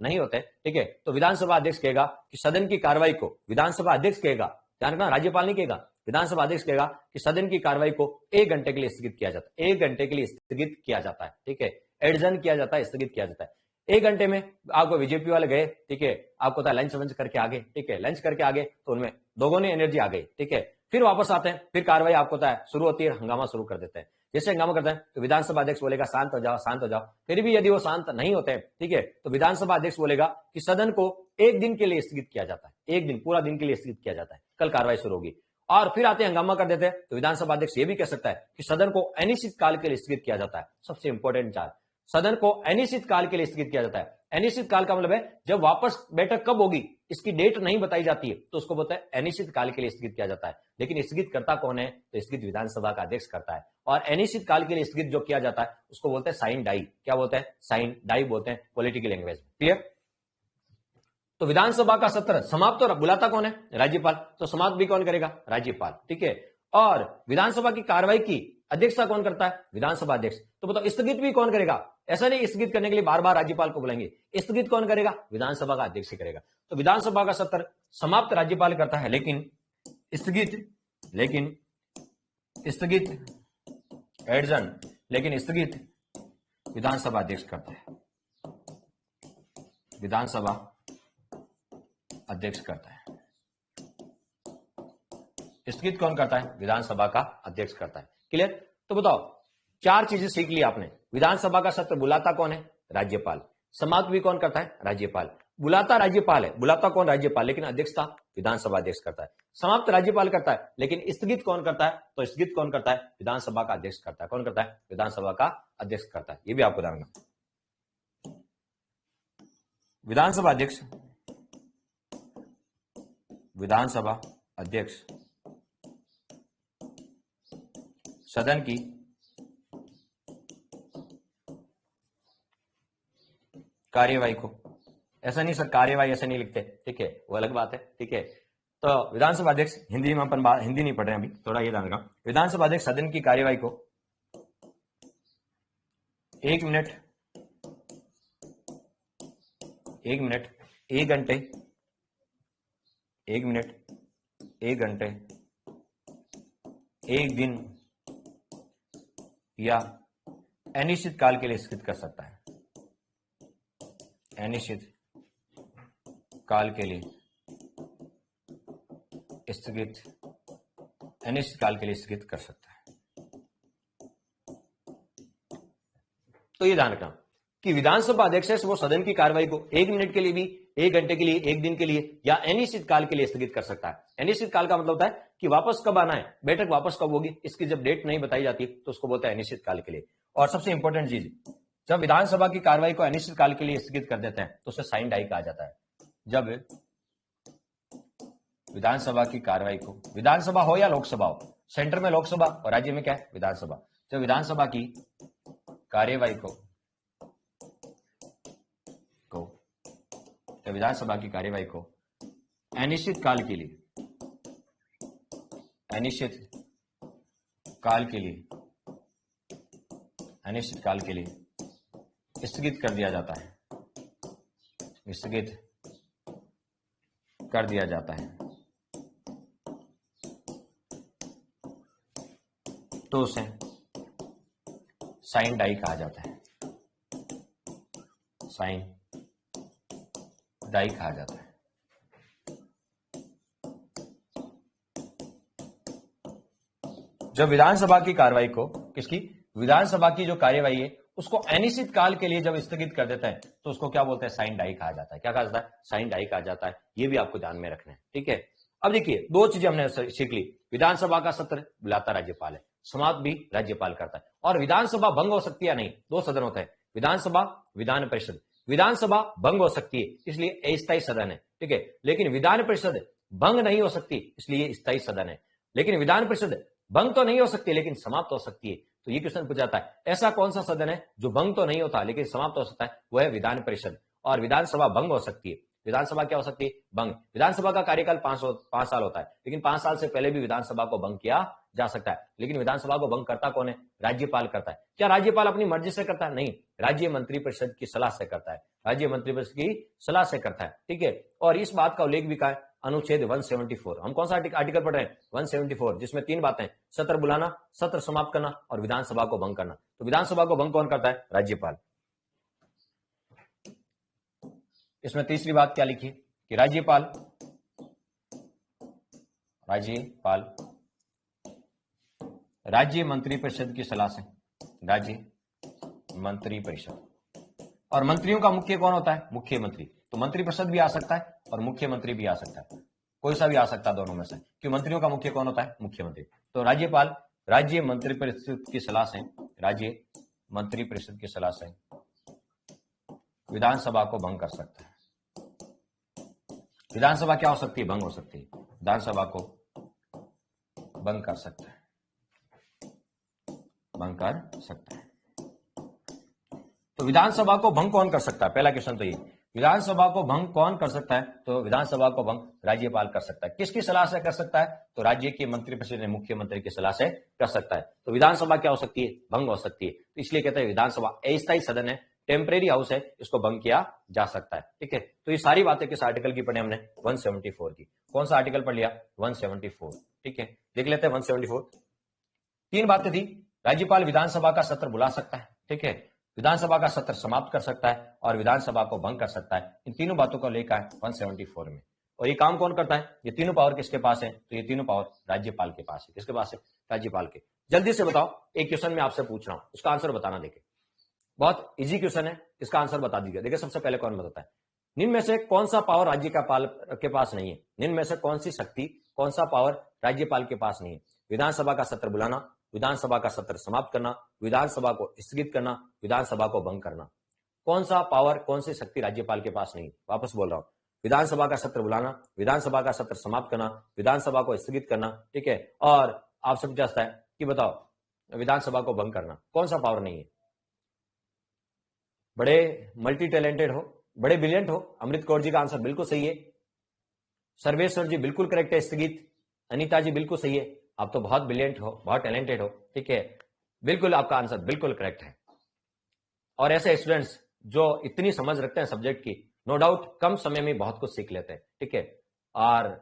Speaker 1: नहीं होते, ठीक है, तो विधानसभा अध्यक्ष कहेगा कि सदन की कार्रवाई को, विधानसभा अध्यक्ष कहेगा, ध्यान रखना, राज्यपाल नहीं कहेगा, विधानसभा अध्यक्ष कहेगा कि सदन की कार्रवाई को 1 घंटे के लिए स्थगित किया जाता है। 1 घंटे के लिए स्थगित किया जाता है। ठीक है, एडजर्न किया जाता है, स्थगित किया जाता है। 1 घंटे में आपको बीजेपी वाले गए, ठीक है, आपको था लंच वंच करके आगे, ठीक है, लंच करके आगे, तो उनमें दोगुनी एनर्जी आ गई। ठीक है, फिर वापस आते हैं, फिर कार्रवाई आपको था शुरू होती है, हंगामा शुरू कर देते हैं। जैसे हंगामा करते हैं तो विधानसभा अध्यक्ष बोलेगा शांत हो जाओ, शांत हो जाओ। फिर भी यदि वो शांत नहीं होते, ठीक है, तो विधानसभा अध्यक्ष बोलेगा कि सदन को 1 दिन के लिए स्थगित किया जाता है। एक दिन, पूरा दिन के लिए स्थगित किया जाता है, कल कार्रवाई शुरू होगी। और फिर आते हंगामा कर देते हैं, तो विधानसभा अध्यक्ष ये भी कह सकता है कि सदन को अनिश्चित काल के लिए स्थगित किया जाता है। सबसे इंपॉर्टेंट चार, सदन को अनिश्चित काल के लिए स्थगित किया जाता है। अनिश्चित काल का मतलब है जब वापस बैठक कब होगी इसकी डेट नहीं बताई जाती है, तो उसको बोलते हैं अनिश्चित काल के लिए स्थगित किया जाता है। लेकिन स्थगित करता कौन है, तो स्थगित विधानसभा का अध्यक्ष करता है। और अनिश्चित काल के लिए स्थगित जो किया जाता है उसको बोलते हैं साइन डाई। क्या बोलते हैं, साइन डाई बोलते हैं पॉलिटिकल लैंग्वेज में। क्लियर। तो विधानसभा का सत्र समाप्त हो, बुलाता कौन है, राज्यपाल, तो समाप्त भी कौन करेगा, राज्यपाल। ठीक है। और विधानसभा की कार्रवाई की अध्यक्षता कौन करता है, विधानसभा अध्यक्ष। तो बताओ स्थगित भी कौन करेगा, ऐसा नहीं स्थगित करने के लिए बार बार राज्यपाल को बुलाएंगे, स्थगित कौन करेगा, विधानसभा का अध्यक्ष करेगा। तो विधानसभा का सत्र समाप्त राज्यपाल करता है, लेकिन स्थगित एडजन, लेकिन स्थगित विधानसभा अध्यक्ष करता है, विधानसभा अध्यक्ष करता है। स्थगित कौन करता है, विधानसभा का अध्यक्ष करता है। क्लियर। तो बताओ चार चीजें सीख ली आपने। विधानसभा का सत्र बुलाता कौन है, राज्यपाल। समाप्त भी कौन करता है, राज्यपाल। बुलाता राज्यपाल है, बुलाता कौन, राज्यपाल, लेकिन अध्यक्षता विधानसभा अध्यक्ष करता है। समाप्त राज्यपाल करता है, लेकिन स्थगित कौन करता है, तो स्थगित कौन करता है, विधानसभा का अध्यक्ष करता है। कौन करता है, विधानसभा का अध्यक्ष करता है। ये भी आपको ध्यान रखना। विधानसभा अध्यक्ष, विधानसभा अध्यक्ष सदन की कार्यवाही को, ऐसा नहीं सर कार्यवाही ऐसा नहीं लिखते, ठीक है, वो अलग बात है। ठीक है। तो विधानसभा अध्यक्ष, हिंदी में अपन हिंदी नहीं पढ़ रहे हैं अभी, थोड़ा ये ध्यान रखना। विधानसभा अध्यक्ष सदन की कार्यवाही को 1 मिनट, 1 मिनट, 1 घंटे, 1 मिनट, 1 घंटे, 1 दिन या अनिश्चित काल के लिए स्थगित कर सकता है, अनिश्चित काल के लिए स्थगित, अनिश्चित काल के लिए स्थगित कर सकता है। तो ये ध्यान रखना कि विधानसभा अध्यक्ष है वो सदन की कार्रवाई को 1 मिनट के लिए भी, 1 घंटे के लिए, 1 दिन के लिए या अनिश्चित काल के लिए स्थगित कर सकता है। अनिश्चित काल का मतलब होता है कि वापस कब आना है, बैठक वापस कब होगी, इसकी जब डेट नहीं बताई जाती तो उसको बोलते हैं अनिश्चित काल के लिए। और सबसे इंपॉर्टेंट चीज, जब विधानसभा की कार्रवाई को अनिश्चित काल के लिए स्थगित कर देते हैं तो उसे साइन डाई कहा जाता है। जब विधानसभा की कार्रवाई को, विधानसभा हो या लोकसभा हो, सेंटर में लोकसभा और राज्य में क्या है, विधानसभा, जब विधानसभा की कार्यवाही को जब विधानसभा की कार्यवाही को अनिश्चित काल के लिए, अनिश्चित काल के लिए, अनिश्चित काल के लिए स्थगित कर दिया जाता है, स्थगित कर दिया जाता है, तो उसे साइन डाई कहा जाता है, साइन डाई कहा जाता है। जब विधानसभा की कार्रवाई को, किसकी, विधानसभा की जो कार्यवाही है उसको अनिश्चित काल के लिए जब स्थगित कर देता है तो उसको क्या बोलते हैं, साइन डाई कहा जाता है। क्या कहा जाता है, साइन डाई कहा जाता है। ये भी आपको ध्यान में रखना है। ठीक है। अब देखिए दो चीजें हमने सीख ली। विधानसभा का सत्र बुलाता राज्यपाल है, समाप्त भी राज्यपाल करता है। और विधानसभा भंग हो सकती है नहीं, दो सदन होता है, विधानसभा, विधान परिषद। विधानसभा भंग हो सकती है इसलिए अस्थायी सदन है, ठीक है, लेकिन विधान परिषद भंग नहीं हो सकती इसलिए स्थायी सदन है। लेकिन विधान परिषद भंग तो नहीं हो सकती लेकिन समाप्त हो सकती है। तो ये क्वेश्चन पूछा जाता है, ऐसा कौन सा सदन है जो भंग तो नहीं होता लेकिन समाप्त हो सकता है, वह है विधान परिषद। और विधानसभा भंग हो सकती है, विधानसभा क्या हो सकती है, भंग। विधानसभा का कार्यकाल 5 साल होता है, लेकिन 5 साल से पहले भी विधानसभा को भंग किया जा सकता है। लेकिन विधानसभा को भंग करता कौन है, राज्यपाल करता है। क्या राज्यपाल अपनी मर्जी से करता है, नहीं, राज्य मंत्रिपरिषद की सलाह से करता है, राज्य मंत्रिपरिषद की सलाह से करता है। ठीक है। और इस बात का उल्लेख भी कहा है अनुच्छेद 174। हम कौन सा आर्टिकल पढ़ रहे हैं, 174, जिसमें 3 बातें, सत्र बुलाना, सत्र समाप्त करना और विधानसभा को भंग करना। तो विधानसभा को भंग कौन करता है, राज्यपाल। इसमें तीसरी बात क्या लिखी कि राज्यपाल राज्य मंत्रिपरिषद की सलाह से, राज्य मंत्रिपरिषद। और मंत्रियों का मुख्य कौन होता है, मुख्यमंत्री। तो मंत्रिपरिषद भी आ सकता है और मुख्यमंत्री भी आ सकता है, कोई सा भी आ सकता है दोनों में से, क्यों मंत्रियों का मुख्य कौन होता है? मुख्यमंत्री। तो राज्यपाल राज्य मंत्रिपरिषद की सलाह से, राज्य मंत्रिपरिषद की सलाह से विधानसभा को भंग कर सकता है। विधानसभा क्या हो सकती है? भंग हो सकती है। विधानसभा को भंग कर सकता है, भंग कर सकता है। तो विधानसभा को भंग कौन कर सकता है? पहला क्वेश्चन तो ये, विधानसभा को भंग कौन कर सकता है? तो विधानसभा को भंग राज्यपाल कर सकता है। किसकी सलाह से कर सकता है? तो राज्य के मंत्रिपरिषद ने मुख्यमंत्री की सलाह से कर सकता है। तो विधानसभा क्या हो सकती है? भंग हो सकती है। तो इसलिए कहते हैं विधानसभा अस्थायी सदन है, टेम्परेरी हाउस है, इसको भंग किया जा सकता है। ठीक है, तो ये सारी बातें किस आर्टिकल की पढ़ी हमने? 174 की। कौन सा आर्टिकल पढ़ लिया? 174। ठीक है, देख लेते हैं 174। तीन बातें थी, राज्यपाल विधानसभा का सत्र बुला सकता है, ठीक है, विधानसभा का सत्र समाप्त कर सकता है और विधानसभा को भंग कर सकता है। इन तीनों बातों को लेकर है 174 में। और ये काम कौन करता है? ये तीनों पावर किसके पास है? तो ये तीनों पावर राज्यपाल के पास है। किसके पास है? राज्यपाल के। जल्दी से बताओ, एक क्वेश्चन मैं आपसे पूछ रहा हूं, उसका आंसर बताना। देखिए बहुत इजी क्वेश्चन है, इसका आंसर बता दीजिए। देखिए सबसे पहले कौन बताता है? निम्न में से कौन सा पावर राज्य के पास नहीं है? निम्न में से कौन सी शक्ति, कौन सा पावर राज्यपाल के पास नहीं है? विधानसभा का सत्र बुलाना, विधानसभा का सत्र समाप्त करना, विधानसभा को स्थगित करना, विधानसभा को भंग करना। कौन सा पावर, कौन सी शक्ति राज्यपाल के पास नहीं? वापस बोल रहा हूं, विधानसभा का सत्र बुलाना, विधानसभा का सत्र समाप्त करना, विधानसभा को स्थगित करना, ठीक है, और आपसे पूछा जाता है कि बताओ विधानसभा को भंग करना, कौन सा पावर नहीं है? बड़े मल्टी टैलेंटेड हो, बड़े ब्रिलियंट हो। अमृत कौर जी का आंसर बिल्कुल सही है, सर्वेश्वर जी बिल्कुल करेक्ट है, स्थगित। अनीता जी बिल्कुल सही है, आप तो बहुत ब्रिलियंट हो, बहुत टैलेंटेड हो, ठीक है, बिल्कुल आपका आंसर बिल्कुल करेक्ट है। और ऐसे स्टूडेंट्स जो इतनी समझ रखते हैं सब्जेक्ट की, नो डाउट कम समय में बहुत कुछ सीख लेते हैं, ठीक है। और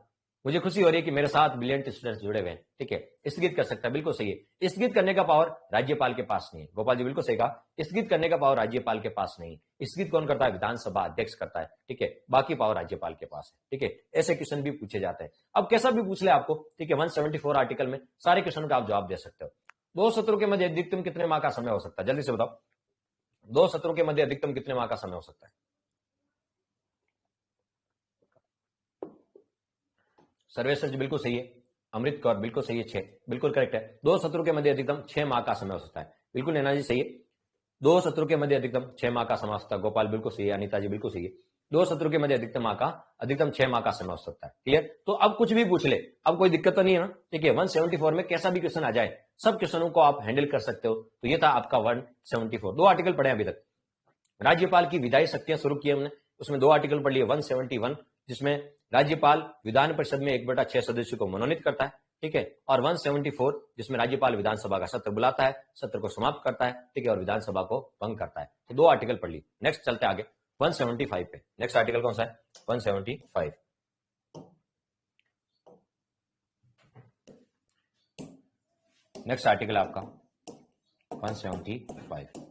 Speaker 1: मुझे खुशी हो रही है कि मेरे साथ ब्रिलियंट स्टूडेंट्स जुड़े हुए हैं, ठीक है। स्थगित कर सकता है, बिल्कुल सही है। स्थगित करने का पावर राज्यपाल के पास नहीं है। गोपाल जी बिल्कुल सही कहा, स्थगित करने का पावर राज्यपाल के पास नहीं है। स्थगित कौन करता है? विधानसभा अध्यक्ष करता है, ठीक है, बाकी पावर राज्यपाल के पास है, ठीक है। ऐसे क्वेश्चन भी पूछे जाते हैं, अब कैसा भी पूछ ले आपको, ठीक है। 174 आर्टिकल में सारे क्वेश्चन का आप जवाब दे सकते हो। दो सत्रों के मध्य अधिकतम कितने माह का समय हो सकता है? जल्दी से बताओ, दो सत्रों के मध्य अधिकतम कितने माह का समय हो सकता है? सर्वेश्वर जी बिल्कुल सही है, अमृत कौर बिल्कुल सही है, 6 बिल्कुल करेक्ट है। दो सत्रों के मध्य अधिकतम 6 माह का समय हो सकता है, बिल्कुल। नैना जी सही है, दो सत्रों के मध्य अधिकतम 6 माह का समय हो सकता है। गोपाल बिल्कुल सही है, अनीता जी बिल्कुल सही है, दो सत्रों के मध्य अधिकतम 6 माह का समय हो सकता है। क्लियर? तो अब कुछ भी पूछ ले, अब कोई दिक्कत तो नहीं है ना, ठीक है। 174 में कैसा भी क्वेश्चन आ जाए, सब क्वेश्चनों को आप हैंडल कर सकते हो। तो ये था आपका 174। दो आर्टिकल पढ़े अभी तक, राज्यपाल की विधायी शक्तियां शुरू की हमने, उसमें दो आर्टिकल पढ़ लिए। 171 जिसमें राज्यपाल विधान परिषद में 1/6 सदस्यों को मनोनीत करता है, ठीक है, और 174 जिसमें राज्यपाल विधानसभा का सत्र बुलाता है, सत्र को समाप्त करता है, ठीक है, और विधानसभा को भंग करता है। तो दो आर्टिकल पढ़ ली। नेक्स्ट चलते आगे 175 पे। नेक्स्ट आर्टिकल कौन सा है? 175। नेक्स्ट आर्टिकल आपका 175।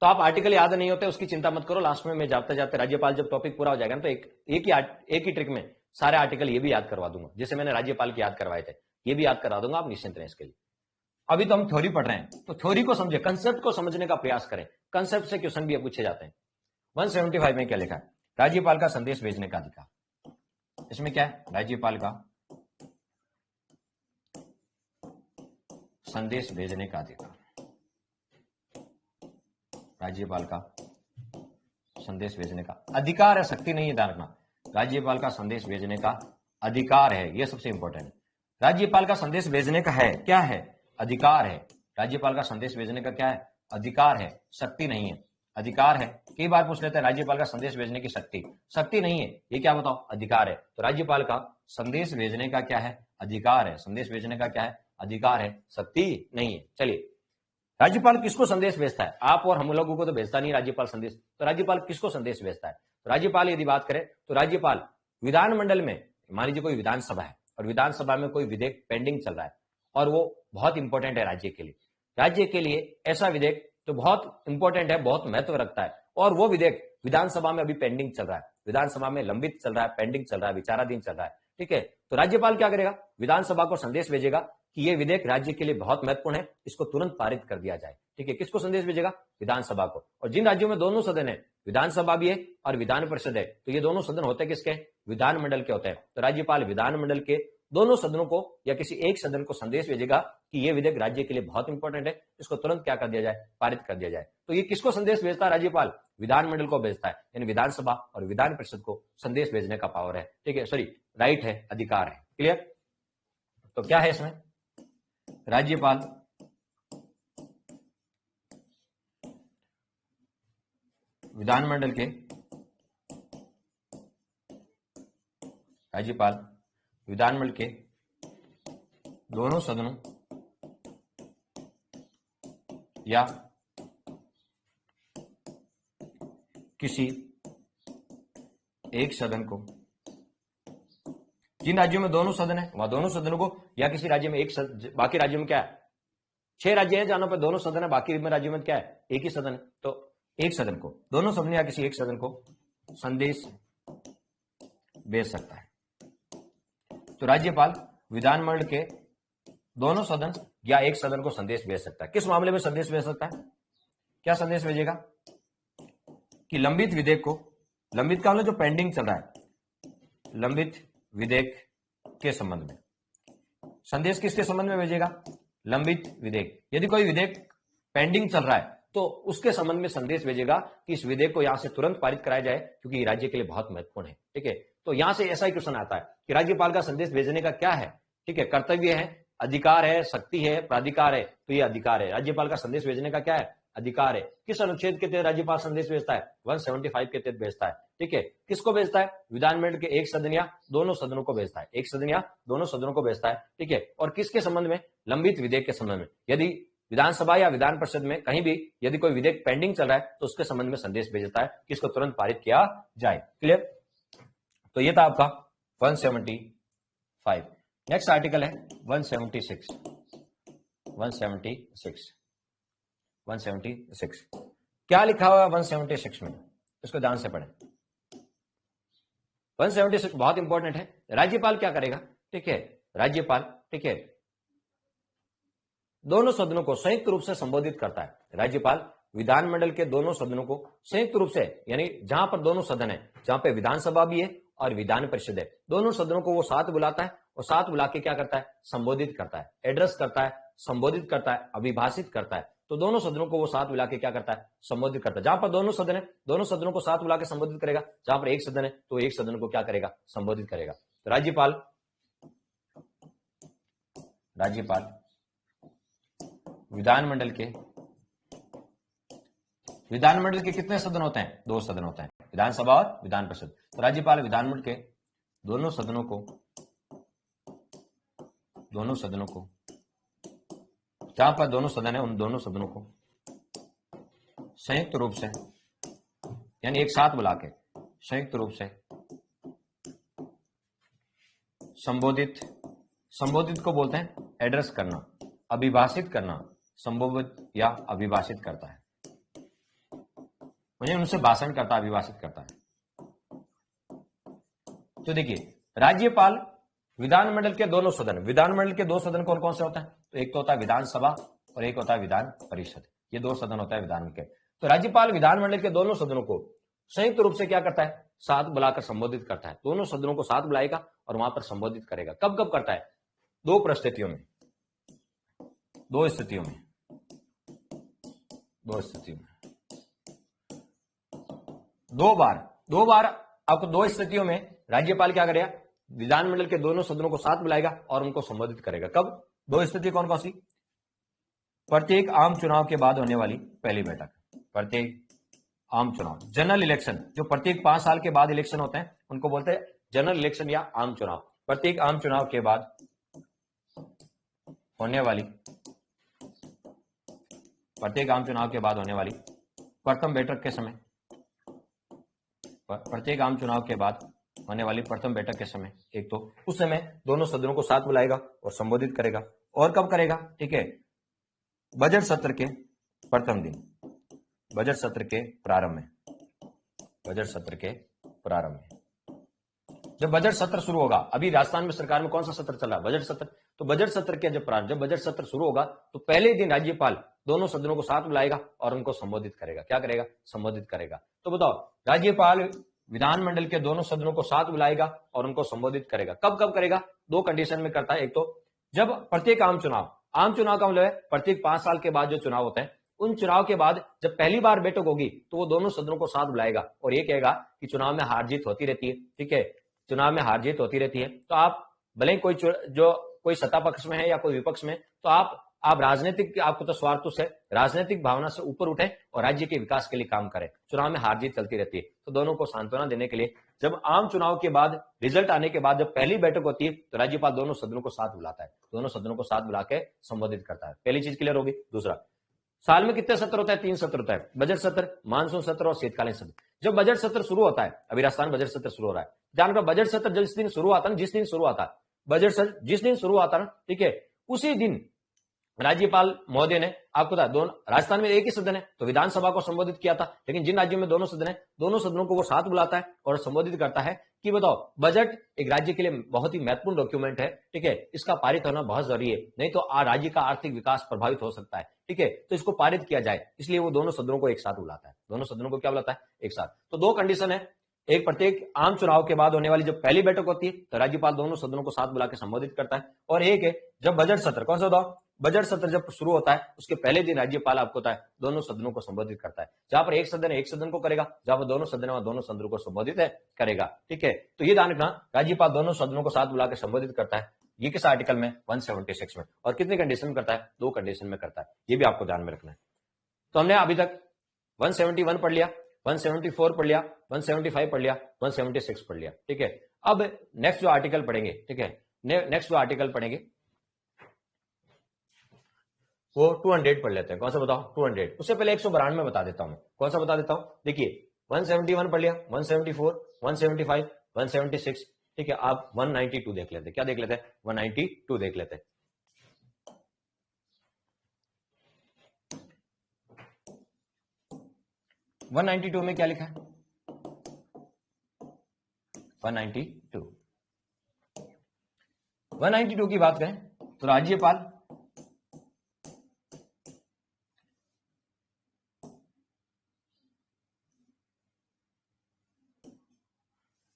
Speaker 1: तो आप आर्टिकल याद नहीं होते उसकी चिंता मत करो, लास्ट में मैं जाते जाते राज्यपाल जब टॉपिक पूरा हो जाएगा ना, तो एक ही ट्रिक में सारे आर्टिकल ये भी याद करवा दूंगा, जैसे मैंने राज्यपाल के याद करवाए थे, ये भी याद करवा दूंगा, आप निश्चिंत रहें इसके लिए। अभी तो हम थ्योरी पढ़ रहे हैं, तो थ्योरी को समझे, कंसेप्ट को समझने का प्रयास करें। कंसेप्ट से क्वेश्चन भी पूछे जाते हैं। 175 में क्या लिखा है? राज्यपाल का संदेश भेजने का अधिकार। इसमें क्या है? राज्यपाल का संदेश भेजने का अधिकार। राज्यपाल का संदेश भेजने का अधिकार है, शक्ति नहीं है, ध्यान रखना। राज्यपाल का संदेश भेजने का अधिकार है, यह सबसे इंपॉर्टेंट है। राज्यपाल का संदेश भेजने का है, क्या है? अधिकार है। राज्यपाल का संदेश भेजने का क्या है? अधिकार है, शक्ति नहीं है, अधिकार है। कई बार पूछ लेते हैं राज्यपाल का संदेश भेजने की शक्ति नहीं है, ये क्या बताओ? अधिकार है। तो राज्यपाल का संदेश भेजने का क्या है? अधिकार है। संदेश भेजने का क्या है? अधिकार है, शक्ति नहीं है। चलिए, राज्यपाल किसको संदेश भेजता है? आप और हम लोगों को तो भेजता नहीं राज्यपाल संदेश, तो राज्यपाल किसको संदेश भेजता है? तो राज्यपाल यदि बात करें तो राज्यपाल विधानमंडल में, मान लीजिए कोई विधानसभा है और विधानसभा में कोई विधेयक पेंडिंग चल रहा है और वो बहुत इंपॉर्टेंट है राज्य के लिए, राज्य के लिए ऐसा विधेयक जो बहुत इंपॉर्टेंट है, बहुत महत्व रखता है, और वो विधेयक विधानसभा में अभी पेंडिंग चल रहा है, विधानसभा में लंबित चल रहा है, पेंडिंग चल रहा है, विचाराधीन चल रहा है, ठीक है। तो राज्यपाल क्या करेगा? विधानसभा को संदेश भेजेगा कि ये विधेयक राज्य के लिए बहुत महत्वपूर्ण है, इसको तुरंत पारित कर दिया जाए। ठीक है, किसको संदेश भेजेगा? विधानसभा को। और जिन राज्यों में दोनों सदन है, विधानसभा भी है और विधान परिषद है, तो ये दोनों सदन होते हैं किसके? विधानमंडल के होते हैं। तो राज्यपाल विधानमंडल के दोनों सदनों को या किसी एक सदन को संदेश भेजेगा कि यह विधेयक राज्य के लिए बहुत इंपॉर्टेंट है, इसको तुरंत क्या कर दिया जाए? पारित कर दिया जाए। तो ये किसको संदेश भेजता है? राज्यपाल विधानमंडल को भेजता है, यानी विधानसभा और विधान परिषद को संदेश भेजने का पावर है। ठीक है, सॉरी, राइट है, अधिकार है। क्लियर? तो क्या है इसमें? राज्यपाल विधानमंडल के दोनों सदनों या किसी एक सदन को, जिन राज्यों में दोनों सदन है वहां दोनों सदनों को, या किसी राज्य में एक सदन, बाकी राज्यों में क्या है? 6 राज्य हैं जहां पर दोनों सदन है, बाकी में राज्यों में क्या है? एक ही सदन है। तो एक सदन को, दोनों सदन या किसी एक सदन को संदेश भेज सकता है। तो राज्यपाल विधानमंडल के दोनों सदन या एक सदन को संदेश भेज सकता है। किस मामले में संदेश भेज सकता है? क्या संदेश भेजेगा? कि लंबित विधेयक को, लंबित का मतलब जो पेंडिंग चल रहा है, लंबित विधेयक के संबंध में संदेश किसके संबंध में भेजेगा? लंबित विधेयक। यदि कोई विधेयक पेंडिंग चल रहा है तो उसके संबंध में संदेश भेजेगा कि इस विधेयक को यहां से तुरंत पारित कराया जाए, क्योंकि ये राज्य के लिए बहुत महत्वपूर्ण है। ठीक है, तो यहां से ऐसा ही क्वेश्चन आता है कि राज्यपाल का संदेश भेजने का क्या है? ठीक है, कर्तव्य है, अधिकार है, शक्ति है, प्राधिकार है। तो ये अधिकार है। राज्यपाल का संदेश भेजने का क्या है? अधिकार है। किस अनुच्छेद के तहत राज्यपाल संदेश भेजता है? 175 के तहत भेजता है। ठीक है, किसको भेजता है? विधानमंडल के एक सदन या दोनों सदनों को भेजता है, एक सदन या दोनों सदनों को भेजता है। ठीक है, और किसके संबंध में? लंबित विधेयक के संबंध में। यदि विधानसभा या विधान परिषद में कहीं भी यदि कोई विधेयक पेंडिंग चल रहा है तो उसके संबंध में संदेश भेजता है कि इसको तुरंत पारित किया जाए। क्लियर? तो ये था आपका 175। नेक्स्ट आर्टिकल है 176। 176 क्या लिखा हुआ है 176 में? इसको ध्यान से पढ़ें। 176 बहुत इंपॉर्टेंट है। राज्यपाल क्या करेगा? ठीक है, राज्यपाल, ठीक है, दोनों सदनों को संयुक्त रूप से संबोधित करता है। राज्यपाल विधानमंडल के दोनों सदनों को संयुक्त रूप से, यानी जहां पर दोनों सदन है, जहां पे विधानसभा भी है और विधान परिषद है, दोनों सदनों को वो साथ बुलाता है और साथ बुला के क्या करता है? संबोधित करता है, एड्रेस करता है, संबोधित करता है, अभिभाषित करता है। तो दोनों सदनों को वो साथ बुला के क्या करता है? संबोधित करता है। जहां पर दोनों सदन है, दोनों सदनों को साथ बुला के संबोधित करेगा। जहां पर एक सदन है तो एक सदन को क्या करेगा? संबोधित करेगा। तो राज्यपाल विधानमंडल के कितने सदन होते हैं? 2 सदन होते हैं, विधानसभा और विधान परिषद। तो राज्यपाल विधानमंडल के दोनों सदनों को जहां पर दोनों सदन है उन दोनों सदनों को संयुक्त रूप से, यानी एक साथ बुला के संयुक्त रूप से संबोधित को बोलते हैं एड्रेस करना, अभिभाषित करना, संबोधित या अभिभाषित करता है, मुझे उनसे भाषण करता, अभिभाषित करता है। तो देखिए, राज्यपाल विधानमंडल के दोनों सदन, विधानमंडल के 2 सदन कौन कौन से होते हैं? तो एक तो होता है विधानसभा और एक होता है विधान परिषद। ये 2 सदन होता है विधानमंडल के। तो राज्यपाल विधानमंडल के दोनों सदनों को संयुक्त रूप से क्या करता है? साथ बुलाकर संबोधित करता है। दोनों सदनों को साथ बुलाएगा और वहां पर संबोधित करेगा। कब कब करता है? 2 परिस्थितियों में, 2 स्थितियों में 2 बार आपको 2 स्थितियों में राज्यपाल क्या करेगा? विधानमंडल के दोनों सदनों को साथ बुलाएगा और उनको संबोधित करेगा। कब? 2 स्थिति कौन कौन सी? प्रत्येक आम चुनाव के बाद होने वाली पहली बैठक, प्रत्येक आम चुनाव, जनरल इलेक्शन, जो प्रत्येक 5 साल के बाद इलेक्शन होते हैं उनको बोलते हैं जनरल इलेक्शन या आम चुनाव। प्रत्येक आम चुनाव के बाद होने वाली प्रथम बैठक के समय, प्रत्येक आम चुनाव के बाद होने वाली प्रथम बैठक के समय, एक तो उस समय दोनों सदनों को साथ बुलाएगा और संबोधित करेगा। और कब करेगा? ठीक है, बजट सत्र के प्रथम दिन, बजट सत्र के प्रारंभ में, जब बजट सत्र शुरू होगा, अभी राजस्थान में सरकार में कौन सा सत्र चला, बजट सत्र, तो बजट सत्र के जब बजट सत्र शुरू होगा तो पहले दिन राज्यपाल दोनों सदनों को साथ बुलाएगा और उनको संबोधित करेगा। क्या करेगा, संबोधित करेगा। तो बताओ, राज्यपाल विधानमंडल के दोनों सदनों को साथ बुलाएगा और उनको संबोधित करेगा। कब कब करेगा, दो कंडीशन में करता है। एक तो जब प्रत्येक आम चुनाव का मतलब है प्रत्येक 5 साल के बाद जो चुनाव होते हैं, उन चुनाव के बाद जब पहली बार बैठक होगी तो वो दोनों सदनों को साथ बुलाएगा और ये कहेगा कि चुनाव में हार जीत होती रहती है, ठीक है, चुनाव में हार जीत होती रहती है, तो आप भले ही कोई सत्ता पक्ष में है या कोई विपक्ष में, तो आप राजनीतिक, आपको तो स्वार्थ से राजनीतिक भावना से ऊपर उठे और राज्य के विकास के लिए काम करें। चुनाव में हार जीत चलती रहती है, तो दोनों को सांत्वना देने के लिए जब आम चुनाव के बाद रिजल्ट आने के बाद जब पहली बैठक होती है तो राज्यपाल दोनों सदनों को साथ बुलाता है, दोनों सदनों को साथ बुला के संबोधित करता है। पहली चीज क्लियर होगी। दूसरा, साल में कितने सत्र होता है, 3 सत्र होता है, बजट सत्र, मानसून सत्र और शीतकालीन सत्र। जब बजट सत्र शुरू होता है, अभी राजस्थान बजट सत्र शुरू हो रहा है, जानकर बजट सत्र जिस दिन शुरू आता है, बजट सत्र जिस दिन शुरू आता है, ठीक है, उसी दिन राज्यपाल महोदय ने, आपको था दोनों राजस्थान में एक ही सदन है तो विधानसभा को संबोधित किया था, लेकिन जिन राज्यों में दोनों सदन है, दोनों सदनों को वो साथ बुलाता है और संबोधित करता है कि बताओ, बजट एक राज्य के लिए बहुत ही महत्वपूर्ण डॉक्यूमेंट है, ठीक है, इसका पारित होना बहुत जरूरी है, नहीं तो राज्य का आर्थिक विकास प्रभावित हो सकता है, ठीक है, तो इसको पारित किया जाए, इसलिए वो दोनों सदनों को एक साथ बुलाता है। दोनों सदनों को क्या बुलाता है, एक साथ। तो दो कंडीशन है, एक प्रत्येक आम चुनाव के बाद होने वाली जब पहली बैठक होती है तो राज्यपाल दोनों सदनों को साथ बुला के संबोधित करता है, और एक है जब बजट सत्र, कौन सा बताओ, बजट सत्र जब शुरू होता है उसके पहले दिन राज्यपाल आपको होता है दोनों सदनों को संबोधित करता है। जहां पर एक सदन है एक सदन को करेगा, जहां पर दोनों सदन है दोनों सदनों को संबोधित करेगा, ठीक है। तो ये ध्यान रखना, राज्यपाल दोनों सदनों को साथ बुला के संबोधित करता है। ये किस आर्टिकल में, 176 में, और कितने कंडीशन में करता है, 2 कंडीशन में करता है, ये भी आपको ध्यान में रखना है। तो हमने अभी तक 171 पढ़ लिया, 174 पढ़ लिया, 175 पढ़ लिया, 176 पढ़ लिया, ठीक है। अब नेक्स्ट जो आर्टिकल पढ़ेंगे, ठीक है, नेक्स्ट जो आर्टिकल पढ़ेंगे वो 200 पढ़ लेते हैं। कौन सा बताओ, 200। उससे पहले 192 में बता देता हूं, कौन सा बता देता हूं, देखिए 171 पढ़ लिया, 174, 175, 176, ठीक है। आप 192 देख लेते, क्या देख लेते हैं, 192 देख लेते हैं। वन 192 में क्या लिखा है, 192 की बात करें तो राज्यपाल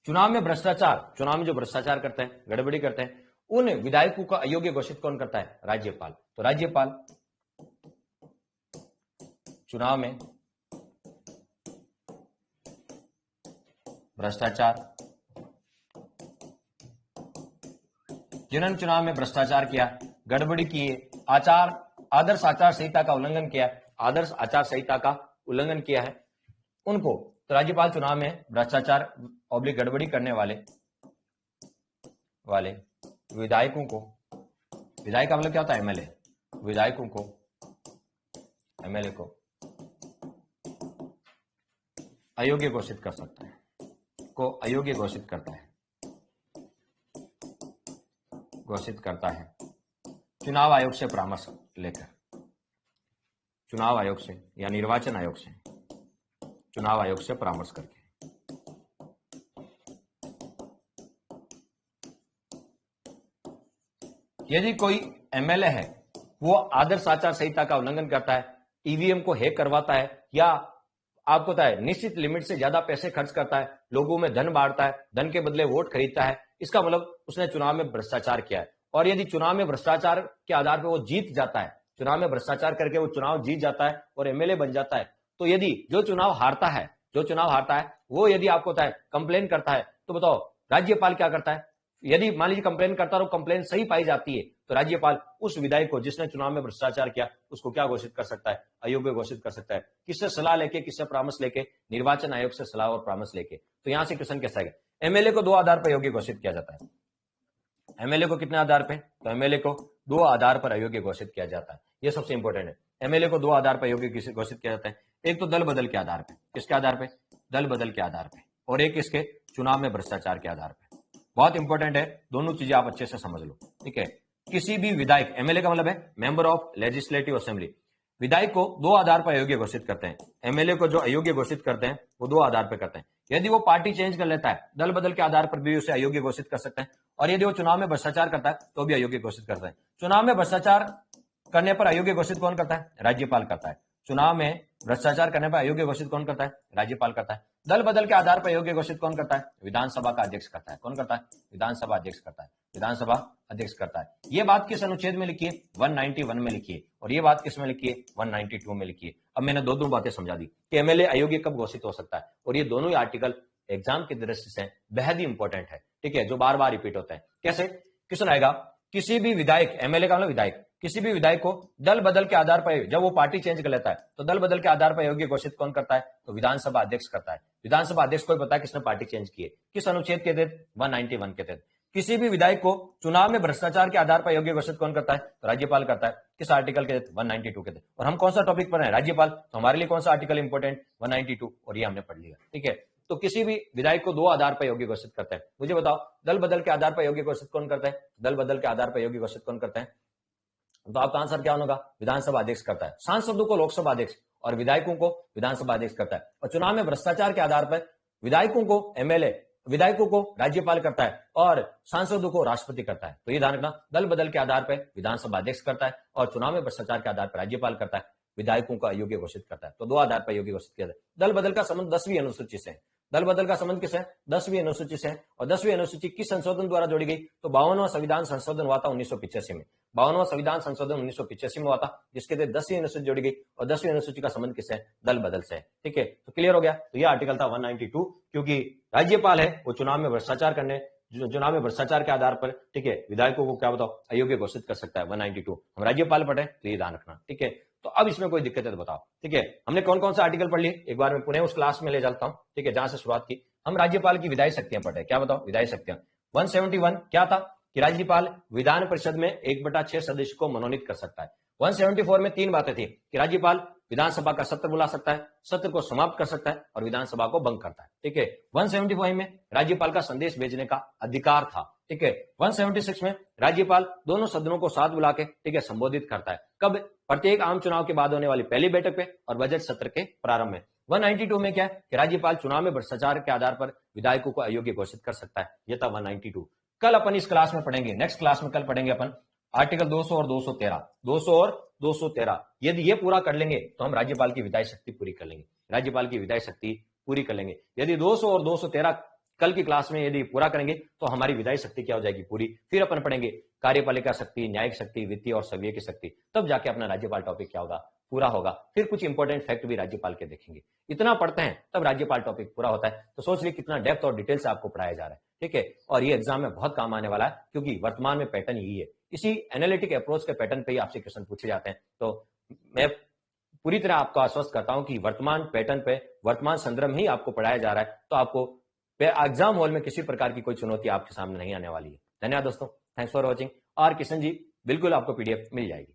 Speaker 1: चुनाव में भ्रष्टाचार, चुनाव में जो भ्रष्टाचार करते हैं, गड़बड़ी करते हैं, उन विधायकों का अयोग्य घोषित कौन करता है, राज्यपाल। तो राज्यपाल चुनाव में भ्रष्टाचार, जिन्होंने चुनाव में भ्रष्टाचार किया, गड़बड़ी की, आदर्श आचार संहिता का उल्लंघन किया, आदर्श आचार संहिता का उल्लंघन किया है, उनको, तो राज्यपाल चुनाव में भ्रष्टाचार ऑब्लिक गड़बड़ी करने वाले विधायकों को, विधायक का मतलब क्या होता है, एमएलए, विधायकों को, एमएलए को अयोग्य घोषित कर सकता है, को अयोग्य घोषित करता है चुनाव आयोग से परामर्श लेकर, चुनाव आयोग से या निर्वाचन आयोग से, चुनाव आयोग से परामर्श करके। यदि कोई एमएलए है वो आदर्श आचार संहिता का उल्लंघन करता है, ईवीएम को हैक करवाता है, या आपको पता है निश्चित लिमिट से ज्यादा पैसे खर्च करता है, लोगों में धन बांटता है, धन के बदले वोट खरीदता है, इसका मतलब उसने चुनाव में भ्रष्टाचार किया है। और यदि चुनाव में भ्रष्टाचार के आधार पर वो जीत जाता है, चुनाव में भ्रष्टाचार करके वो चुनाव जीत जाता है और एमएलए बन जाता है, तो यदि जो चुनाव हारता है वो यदि आपको पता है कंप्लेन करता है, तो बताओ राज्यपाल क्या करता है, यदि मान लीजिए कंप्लेन करता है और कंप्लेन सही पाई जाती है तो राज्यपाल उस विधायक को जिसने चुनाव में भ्रष्टाचार किया उसको क्या घोषित कर सकता है, अयोग्य घोषित कर सकता है। किससे सलाह लेके, किससे परामर्श लेके, निर्वाचन आयोग से सलाह और परामर्श लेके। तो यहां से क्वेश्चन कैसा है, एमएलए को 2 आधार पर अयोग्य घोषित किया जाता है। एमएलए को कितने आधार पे, तो एमएलए को 2 आधार पर अयोग्य घोषित किया जाता है, यह सबसे इंपॉर्टेंट है। एमएलए को 2 आधार पर अयोग्य घोषित किया जाता है, एक तो दल बदल के आधार पे, किसके आधार पे, दल बदल के आधार पे, और एक इसके चुनाव में भ्रष्टाचार के आधार पे। बहुत इंपॉर्टेंट है, दोनों चीजें आप अच्छे से समझ लो, ठीक है। किसी भी विधायक, एमएलए का मतलब है मेंबर ऑफ लेजिस्लेटिव असेंबली, विधायक को 2 आधार पर अयोग्य घोषित करते हैं। एमएलए को जो अयोग्य घोषित करते हैं वो 2 आधार पर करते हैं। यदि वो पार्टी चेंज कर लेता है, दल बदल के आधार पर भी उसे अयोग्य घोषित कर सकते हैं, और यदि वो चुनाव में भ्रष्टाचार करता है तो भी अयोग्य घोषित करता है। चुनाव में भ्रष्टाचार करने पर अयोग्य घोषित कौन करता है? राज्यपाल करता है। चुनाव में भ्रष्टाचार करने पर अयोग्य घोषित कौन करता है? राज्यपाल करता है। दल बदल के आधार पर अयोग्य घोषित कौन करता है? विधानसभा का अध्यक्ष करता है। कौन करता है? विधानसभा अध्यक्ष करता है। विधानसभा अध्यक्ष करता है। ये बात किस अनुच्छेद में लिखी है? 191 में लिखी है, और ये बात किस में लिखी है? 192 में लिखी है। अब मैंने दो बातें समझा दी कि एमएलए अयोग्य कब घोषित हो सकता है, और ये दोनों ही आर्टिकल एग्जाम की दृष्टि से बेहद ही इंपॉर्टेंट है, ठीक है, जो बार बार रिपीट होता है। कैसे? क्वेश्चन आएगा, किसी भी विधायक, एमएलए का मतलब विधायक, किसी भी विधायक को दल बदल के आधार पर, जब वो पार्टी चेंज कर लेता है तो दल बदल के आधार पर योग्य घोषित कौन करता है? तो विधानसभा अध्यक्ष करता है। विधानसभा अध्यक्ष को पता है किसने पार्टी चेंज की है, किस अनुच्छेद के तहत? 191 के तहत। किसी भी विधायक को चुनाव में भ्रष्टाचार के आधार पर योग्य घोषित कौन करता है? तो राज्यपाल करता है। किस आर्टिकल के तहत? 192 के तहत। और हम कौन सा टॉपिक पढ़ रहे हैं? राज्यपाल। तो हमारे लिए कौन सा आर्टिकल इंपॉर्टेंट? 192, और ये हमने पढ़ लिया, ठीक है। तो किसी भी विधायक को दो आधार पर योग्य घोषित करता है। मुझे बताओ, दल बदल के आधार पर योग्य घोषित कौन करता है? दल बदल के आधार पर योग्य घोषित कौन करता है? तो आपका आंसर क्या होगा? विधानसभा अध्यक्ष करता है। सांसदों को लोकसभा अध्यक्ष और विधायकों को विधानसभा अध्यक्ष करता है। और चुनाव में भ्रष्टाचार के आधार पर विधायकों को एमएलए, विधायकों को राज्यपाल करता है, और सांसदों को राष्ट्रपति करता है। तो ये ध्यान रखना, दल बदल के आधार पर विधानसभा अध्यक्ष करता है, और चुनाव में भ्रष्टाचार के आधार पर राज्यपाल करता है, विधायकों का अयोग्य घोषित करता है। तो दो आधार पर योग्य घोषित किया जाए। दल बदल का संबंध 10वीं अनुसूची से है। दल बदल का संबंध किस है? 10वीं अनुसूची से है। और 10वीं अनुसूची किस संशोधन द्वारा जोड़ी गई? तो 52वां संविधान संशोधन हुआ था 1985 में। 52वां संविधान संशोधन 1985 में हुआ था, जिसके तहत 10वीं अनुसूची जोड़ी गई, और 10वीं अनुसूची का संबंध किससे? दल बदल से है, ठीक है। तो क्लियर हो गया। तो यह आर्टिकल था 192, क्योंकि राज्यपाल है वो चुनाव में भ्रष्टाचार के आधार पर, ठीक है, विधायकों को क्या बताओ? अयोग्य घोषित कर सकता है। 192 हम राज्यपाल पढ़े, तो ये ध्यान रखना, ठीक है। तो अब इसमें कोई दिक्कत है तो बताओ, ठीक है। हमने कौन कौन सा आर्टिकल पढ़ लिए, एक बार मैं पुनः उस क्लास में ले जाता हूं, ठीक है, जहां से शुरुआत की। हम राज्यपाल की विधायी शक्तियां पढ़े। क्या बताओ? विधायी शक्तियां। 171 क्या था? कि राज्यपाल विधान परिषद में 1/6 सदस्य को मनोनीत कर सकता है। 174 में 3 बातें थी कि राज्यपाल विधानसभा का सत्र बुला सकता है, सत्र को समाप्त कर सकता है, और विधानसभा को भंग करता है, ठीक है। 175 में राज्यपाल का संदेश भेजने का अधिकार था, ठीक है। 176 में राज्यपाल दोनों सदनों को साथ बुला के, ठीक है, संबोधित करता है। कब? प्रत्येक आम चुनाव के बाद होने वाली पहली बैठक पे और बजट सत्र के प्रारंभ में। 192 में क्या है कि राज्यपाल चुनाव में भ्रष्टाचार के आधार पर विधायकों को अयोग्य घोषित कर सकता है। यह था 192। कल अपन इस क्लास में पढ़ेंगे, नेक्स्ट क्लास में कल पढ़ेंगे अपन आर्टिकल 200 और 213, 200 और 213। यदि ये पूरा कर लेंगे तो हम राज्यपाल की विधायी शक्ति पूरी कर लेंगे, राज्यपाल की विधायी शक्ति पूरी कर लेंगे। यदि 200 और 213 कल की क्लास में यदि पूरा करेंगे तो हमारी विधायी शक्ति क्या हो जाएगी? पूरी। फिर अपन पढ़ेंगे कार्यपालिका शक्ति, न्यायिक शक्ति, वित्तीय और सव्य की शक्ति, तब जाके अपना राज्यपाल टॉपिक क्या होगा? पूरा होगा। फिर कुछ इंपॉर्टेंट फैक्ट भी राज्यपाल के देखेंगे। इतना पढ़ते हैं तब राज्यपाल टॉपिक पूरा होता है। तो सोच ली कितना डेप्थ और डिटेल से आपको पढ़ाया जा रहा है, ठीक है। और ये एग्जाम में बहुत काम आने वाला है, क्योंकि वर्तमान में पैटर्न यही है। इसी एनालिटिक अप्रोच के पैटर्न पे ही आपसे क्वेश्चन पूछे जाते हैं। तो मैं पूरी तरह आपको आश्वस्त करता हूं कि वर्तमान पैटर्न पे, वर्तमान संदर्भ में ही आपको पढ़ाया जा रहा है। तो आपको एग्जाम हॉल में किसी प्रकार की कोई चुनौती आपके सामने नहीं आने वाली है। धन्यवाद दोस्तों, थैंक्स फॉर वॉचिंग। और किशन जी, बिल्कुल आपको पीडीएफ मिल जाएगी।